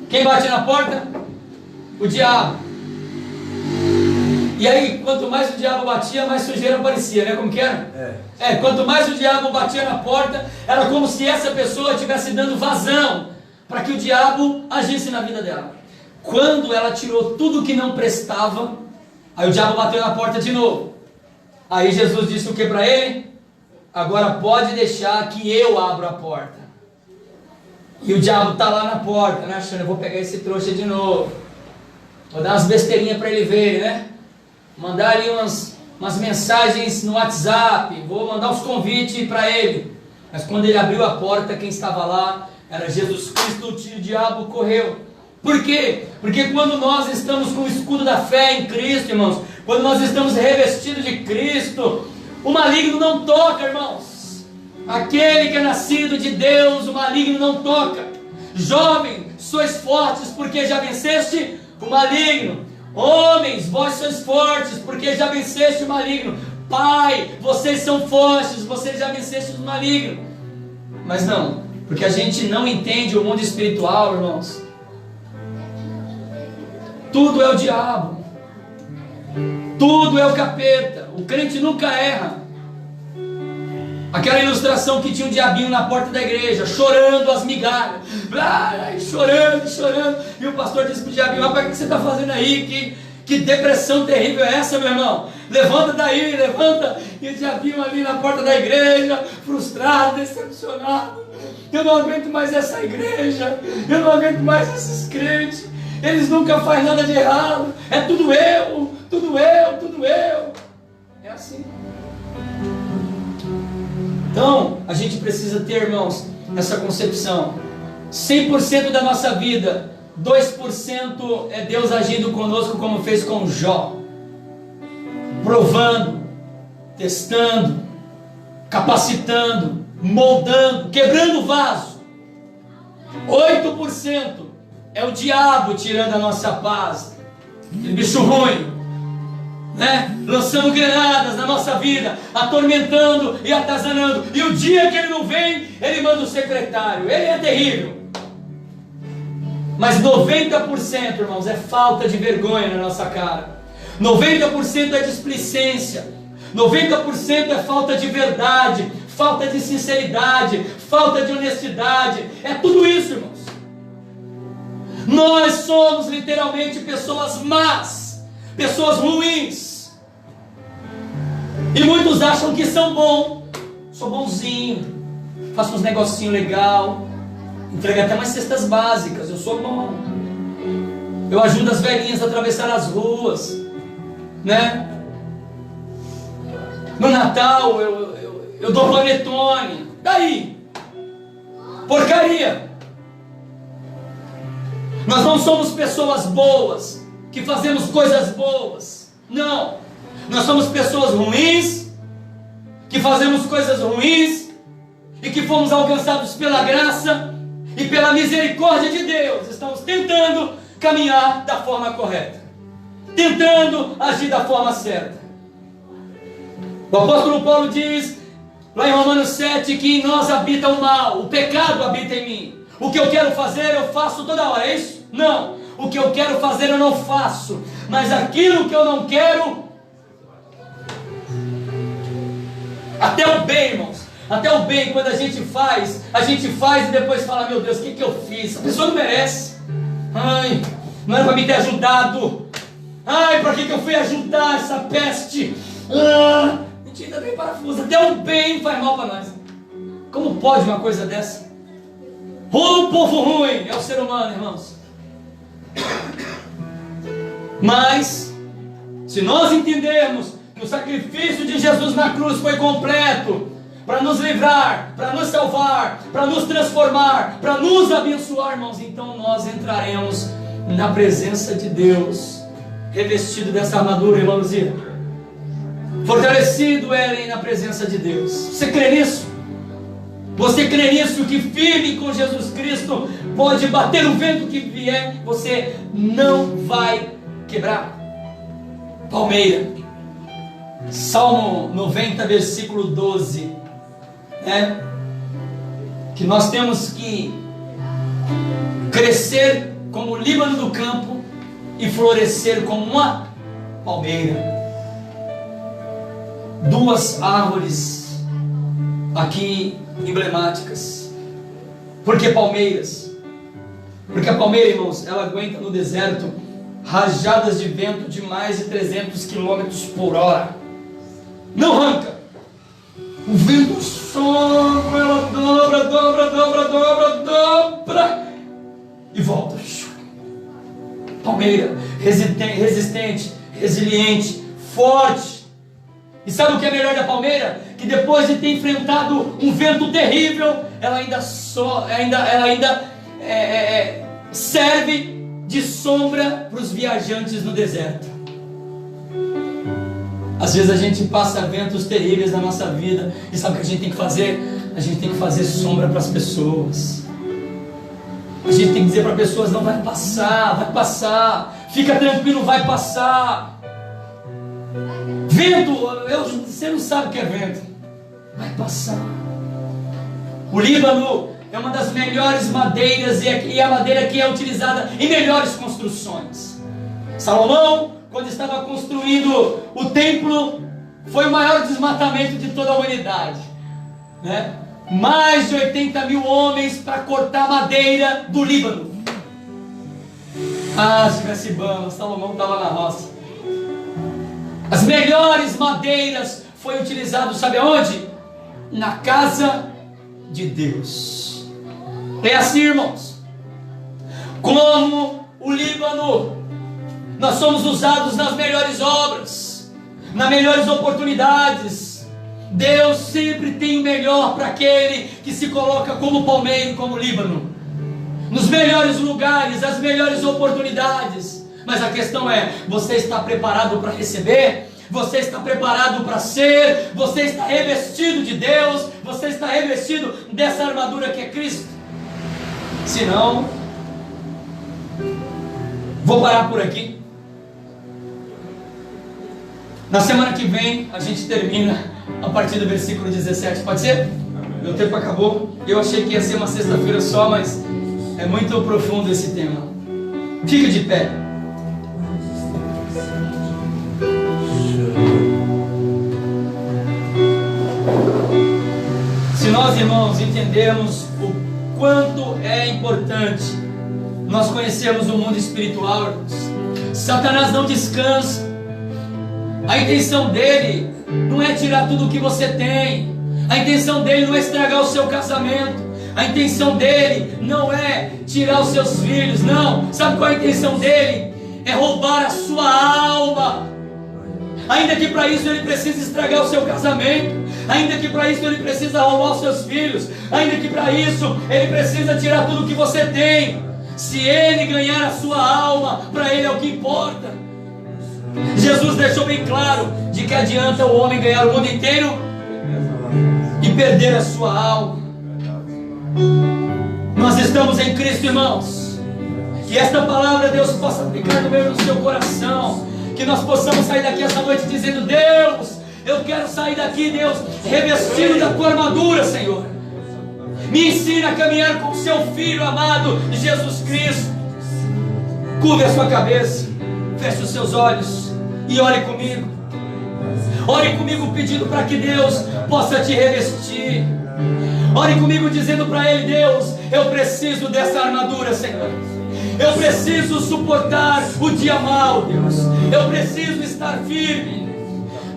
quem bate na porta? O diabo. E aí, quanto mais o diabo batia, mais sujeira aparecia, né? Como que era? Quanto mais o diabo batia na porta, era como se essa pessoa estivesse dando vazão para que o diabo agisse na vida dela. Quando ela tirou tudo que não prestava, aí o diabo bateu na porta de novo. Aí Jesus disse o que para ele? Agora pode deixar que eu abro a porta. E o diabo está lá na porta, né? Achando, eu vou pegar esse trouxa de novo. Vou dar umas besteirinhas para ele ver, né? Mandar ali umas mensagens no WhatsApp, vou mandar os convites para ele. Mas quando ele abriu a porta, quem estava lá era Jesus Cristo. O diabo correu. Por quê? Porque quando nós estamos com o escudo da fé em Cristo, irmãos, quando nós estamos revestidos de Cristo, o maligno não toca, irmãos. Aquele que é nascido de Deus, o maligno não toca. Jovem, sois fortes porque já venceste o maligno. Homens, vós sois fortes porque já venceste o maligno. Pai, vocês são fortes, vocês já vencestem o maligno. Mas não, porque a gente não entende o mundo espiritual, irmãos. Tudo é o diabo, tudo é o capeta. O crente nunca erra. Aquela ilustração que tinha um diabinho na porta da igreja, chorando as migalhas, chorando, e o pastor disse para o diabinho: rapaz, o que você está fazendo aí? Que depressão terrível é essa, meu irmão? Levanta daí, levanta. E o diabinho ali na porta da igreja, frustrado, decepcionado: eu não aguento mais essa igreja, eu não aguento mais esses crentes, eles nunca fazem nada de errado, é tudo eu. É assim. Então, a gente precisa ter, irmãos, essa concepção. 100% da nossa vida, 2% é Deus agindo conosco, como fez com Jó, provando, testando, capacitando, moldando, quebrando o vaso. 8% é o diabo tirando a nossa paz, aquele bicho ruim, né? Lançando granadas na nossa vida, atormentando e atazanando. E o dia que ele não vem, ele manda o secretário. Ele é terrível. Mas 90%, irmãos, é falta de vergonha na nossa cara. 90% é displicência. 90% é falta de verdade, falta de sinceridade, falta de honestidade. É tudo isso, irmãos. Nós somos literalmente pessoas más, pessoas ruins. E muitos acham que são bons. Sou bonzinho, faço uns negocinhos legal, entrego até umas cestas básicas. Eu sou bom, eu ajudo as velhinhas a atravessar as ruas, né? No Natal eu dou panetone. Daí, porcaria. Nós não somos pessoas boas, que fazemos coisas boas. Não, nós somos pessoas ruins, que fazemos coisas ruins, e que fomos alcançados pela graça e pela misericórdia de Deus. Estamos tentando caminhar da forma correta, tentando agir da forma certa. O apóstolo Paulo diz, lá em Romanos 7, que em nós habita o mal, o pecado habita em mim. O que eu quero fazer, eu faço toda hora, é isso? Não, o que eu quero fazer eu não faço, mas aquilo que eu não quero, até o bem, irmãos, até o bem, quando a gente faz e depois fala: meu Deus, o que eu fiz? A pessoa não merece. Ai, não era para me ter ajudado. Ai, para que eu fui ajudar essa peste? Mentira, bem parafuso. Até o bem faz mal para nós. Como pode uma coisa dessa? O povo ruim é o ser humano, irmãos. Mas, se nós entendermos que o sacrifício de Jesus na cruz foi completo, para nos livrar, para nos salvar, para nos transformar, para nos abençoar, irmãos, então nós entraremos na presença de Deus, revestido dessa armadura, irmão Luzia, fortalecido Ellen na presença de Deus. Você crê nisso? Você crê nisso, que firme com Jesus Cristo, pode bater o vento que vier, você não vai quebrar? Palmeira, Salmo 90, versículo 12, né? Que nós temos que crescer como o Líbano do campo e florescer como uma palmeira. Duas árvores aqui emblemáticas. Por que palmeiras? Porque a palmeira, irmãos, ela aguenta no deserto rajadas de vento de mais de 300 km por hora. Não arranca. O vento sopra, ela dobra e volta. Palmeira, resistente, resiliente, forte. E sabe o que é melhor da palmeira? Que depois de ter enfrentado um vento terrível, ela ainda serve de sombra para os viajantes no deserto. Às vezes a gente passa ventos terríveis na nossa vida, e sabe o que a gente tem que fazer? A gente tem que fazer sombra para as pessoas. A gente tem que dizer para as pessoas: não, vai passar, fica tranquilo, vai passar. Vento, você não sabe o que é vento. Vai passar. O Líbano é uma das melhores madeiras e a madeira que é utilizada em melhores construções. Salomão, quando estava construindo o templo, foi o maior desmatamento de toda a humanidade, né? Mais de 80 mil homens para cortar madeira do Líbano. Ah, se tivesse Ibama, Salomão estava na roça. As melhores madeiras foi utilizado, sabe aonde? Na casa de Deus. É assim, irmãos, como o Líbano, nós somos usados nas melhores obras, nas melhores oportunidades. Deus sempre tem o melhor para aquele que se coloca como palmeiro, como Líbano, nos melhores lugares, as melhores oportunidades. Mas a questão é, você está preparado para receber? Você está preparado para ser? Você está revestido de Deus? Você está revestido dessa armadura que é Cristo? Se não, vou parar por aqui. Na semana que vem a gente termina a partir do versículo 17, pode ser? Meu tempo acabou. Eu achei que ia ser uma sexta-feira só, mas é muito profundo esse tema. Fica de pé. Se nós, irmãos, entendemos o quanto é importante nós conhecermos o mundo espiritual, irmãos, Satanás não descansa. A intenção dele não é tirar tudo o que você tem. A intenção dele não é estragar o seu casamento. A intenção dele não é tirar os seus filhos. Não. Sabe qual é a intenção dele? É roubar a sua alma. Ainda que para isso ele precisa estragar o seu casamento. Ainda que para isso ele precisa roubar os seus filhos. Ainda que para isso ele precisa tirar tudo o que você tem. Se ele ganhar a sua alma, para ele é o que importa. Jesus deixou bem claro de que adianta o homem ganhar o mundo inteiro e perder a sua alma. Nós estamos em Cristo, irmãos. Que esta palavra Deus possa aplicar no meio do seu coração. Que nós possamos sair daqui essa noite dizendo: Deus, eu quero sair daqui, Deus, revestido da tua armadura, Senhor. Me ensina a caminhar com o seu Filho amado, Jesus Cristo. Curve a sua cabeça, feche os seus olhos e ore comigo. Ore comigo pedindo para que Deus possa te revestir. Ore comigo dizendo para Ele: Deus, eu preciso dessa armadura, Senhor. Eu preciso suportar o dia mau, Deus. Eu preciso estar firme.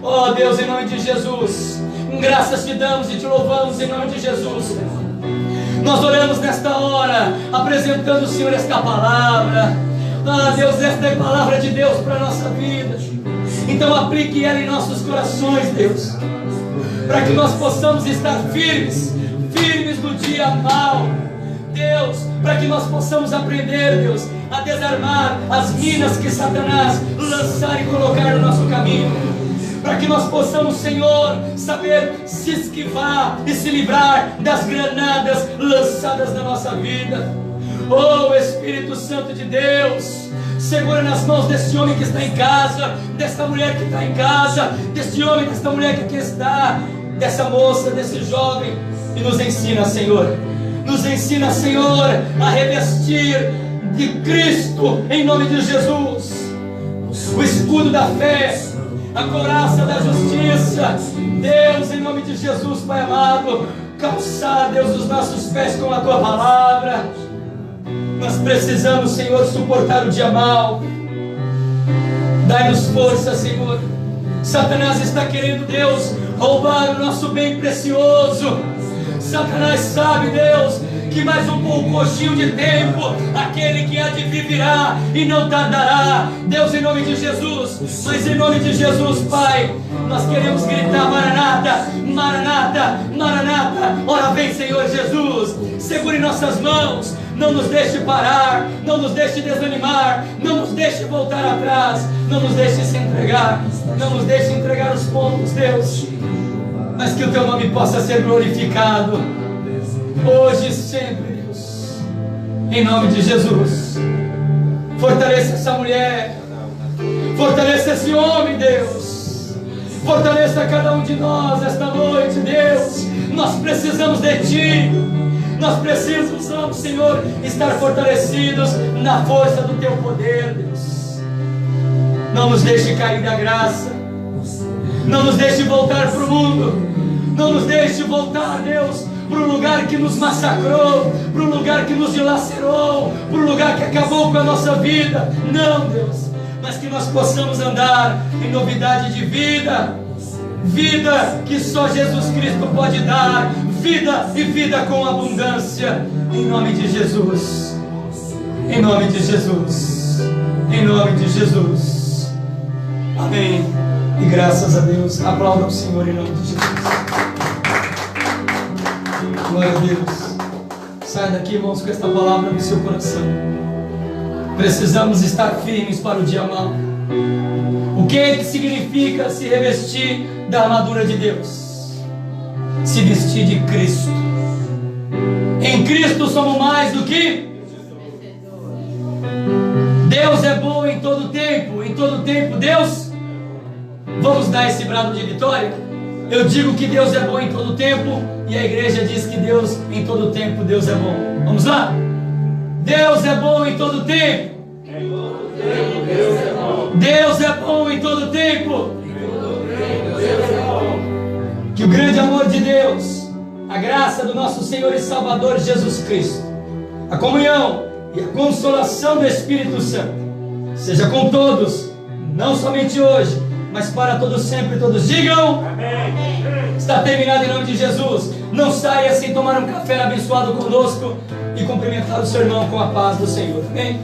Oh Deus, em nome de Jesus, graças te damos e te louvamos em nome de Jesus, Senhor. Nós oramos nesta hora, apresentando ao Senhor esta palavra. Ah Deus, esta é a palavra de Deus para a nossa vida. Então aplique ela em nossos corações, Deus, para que nós possamos estar firmes, firmes no dia mau, Deus, para que nós possamos aprender, Deus, a desarmar as minas que Satanás lançar e colocar no nosso caminho, para que nós possamos, Senhor, saber se esquivar e se livrar das granadas lançadas na nossa vida. Oh Espírito Santo de Deus, segura nas mãos desse homem que está em casa, desta mulher que está em casa, deste homem, desta mulher que aqui está, dessa moça, desse jovem, e nos ensina, Senhor. Nos ensina, Senhor, a revestir de Cristo em nome de Jesus o escudo da fé, a couraça da justiça. Deus, em nome de Jesus, Pai amado, calçar, Deus, os nossos pés com a Tua palavra. Nós precisamos, Senhor, suportar o dia mau. Dai-nos força, Senhor. Satanás está querendo, Deus, roubar o nosso bem precioso. Satanás sabe, Deus, que mais um pouquinho de tempo aquele que há de vir virá e não tardará. Deus, em nome de Jesus, mas em nome de Jesus, Pai, nós queremos gritar: Maranata, Maranata, Maranata. Ora vem, Senhor Jesus. Segure nossas mãos, não nos deixe parar, não nos deixe desanimar, não nos deixe voltar atrás, não nos deixe se entregar, não nos deixe entregar os pontos, Deus, mas que o Teu nome possa ser glorificado hoje e sempre, Deus, em nome de Jesus. Fortaleça essa mulher, fortaleça esse homem, Deus, Fortaleça cada um de nós esta noite, Deus. Nós precisamos de Ti. Nós precisamos, Senhor, estar fortalecidos na força do Teu poder, Deus. Não nos deixe cair da graça. Não nos deixe voltar para o mundo. Não nos deixe voltar, Deus, para o lugar que nos massacrou, para o lugar que nos dilacerou, para o lugar que acabou com a nossa vida. Não, Deus, mas que nós possamos andar em novidade de vida. Vida que só Jesus Cristo pode dar. Vida e vida com abundância. Em nome de Jesus. Em nome de Jesus. Em nome de Jesus. Amém. E graças a Deus. Aplauda o Senhor em nome de Jesus. Glória a Deus. Saia daqui, irmãos, com esta palavra no seu coração. Precisamos estar firmes para o dia mau. O que significa se revestir da armadura de Deus? Se vestir de Cristo. Em Cristo somos mais do que Deus é bom em todo tempo. Em todo tempo Deus. Vamos dar esse brado de vitória? Eu digo que Deus é bom em todo tempo, e a igreja diz que Deus, em todo tempo, Deus é bom. Vamos lá? Deus é bom em todo tempo. Deus é bom em todo tempo. Que o grande amor de Deus, a graça do nosso Senhor e Salvador Jesus Cristo, a comunhão e a consolação do Espírito Santo seja com todos, não somente hoje, mas para todos sempre. Todos digam amém. Está terminado em nome de Jesus. Não saia sem tomar um café abençoado conosco e cumprimentar o seu irmão com a paz do Senhor. Amém.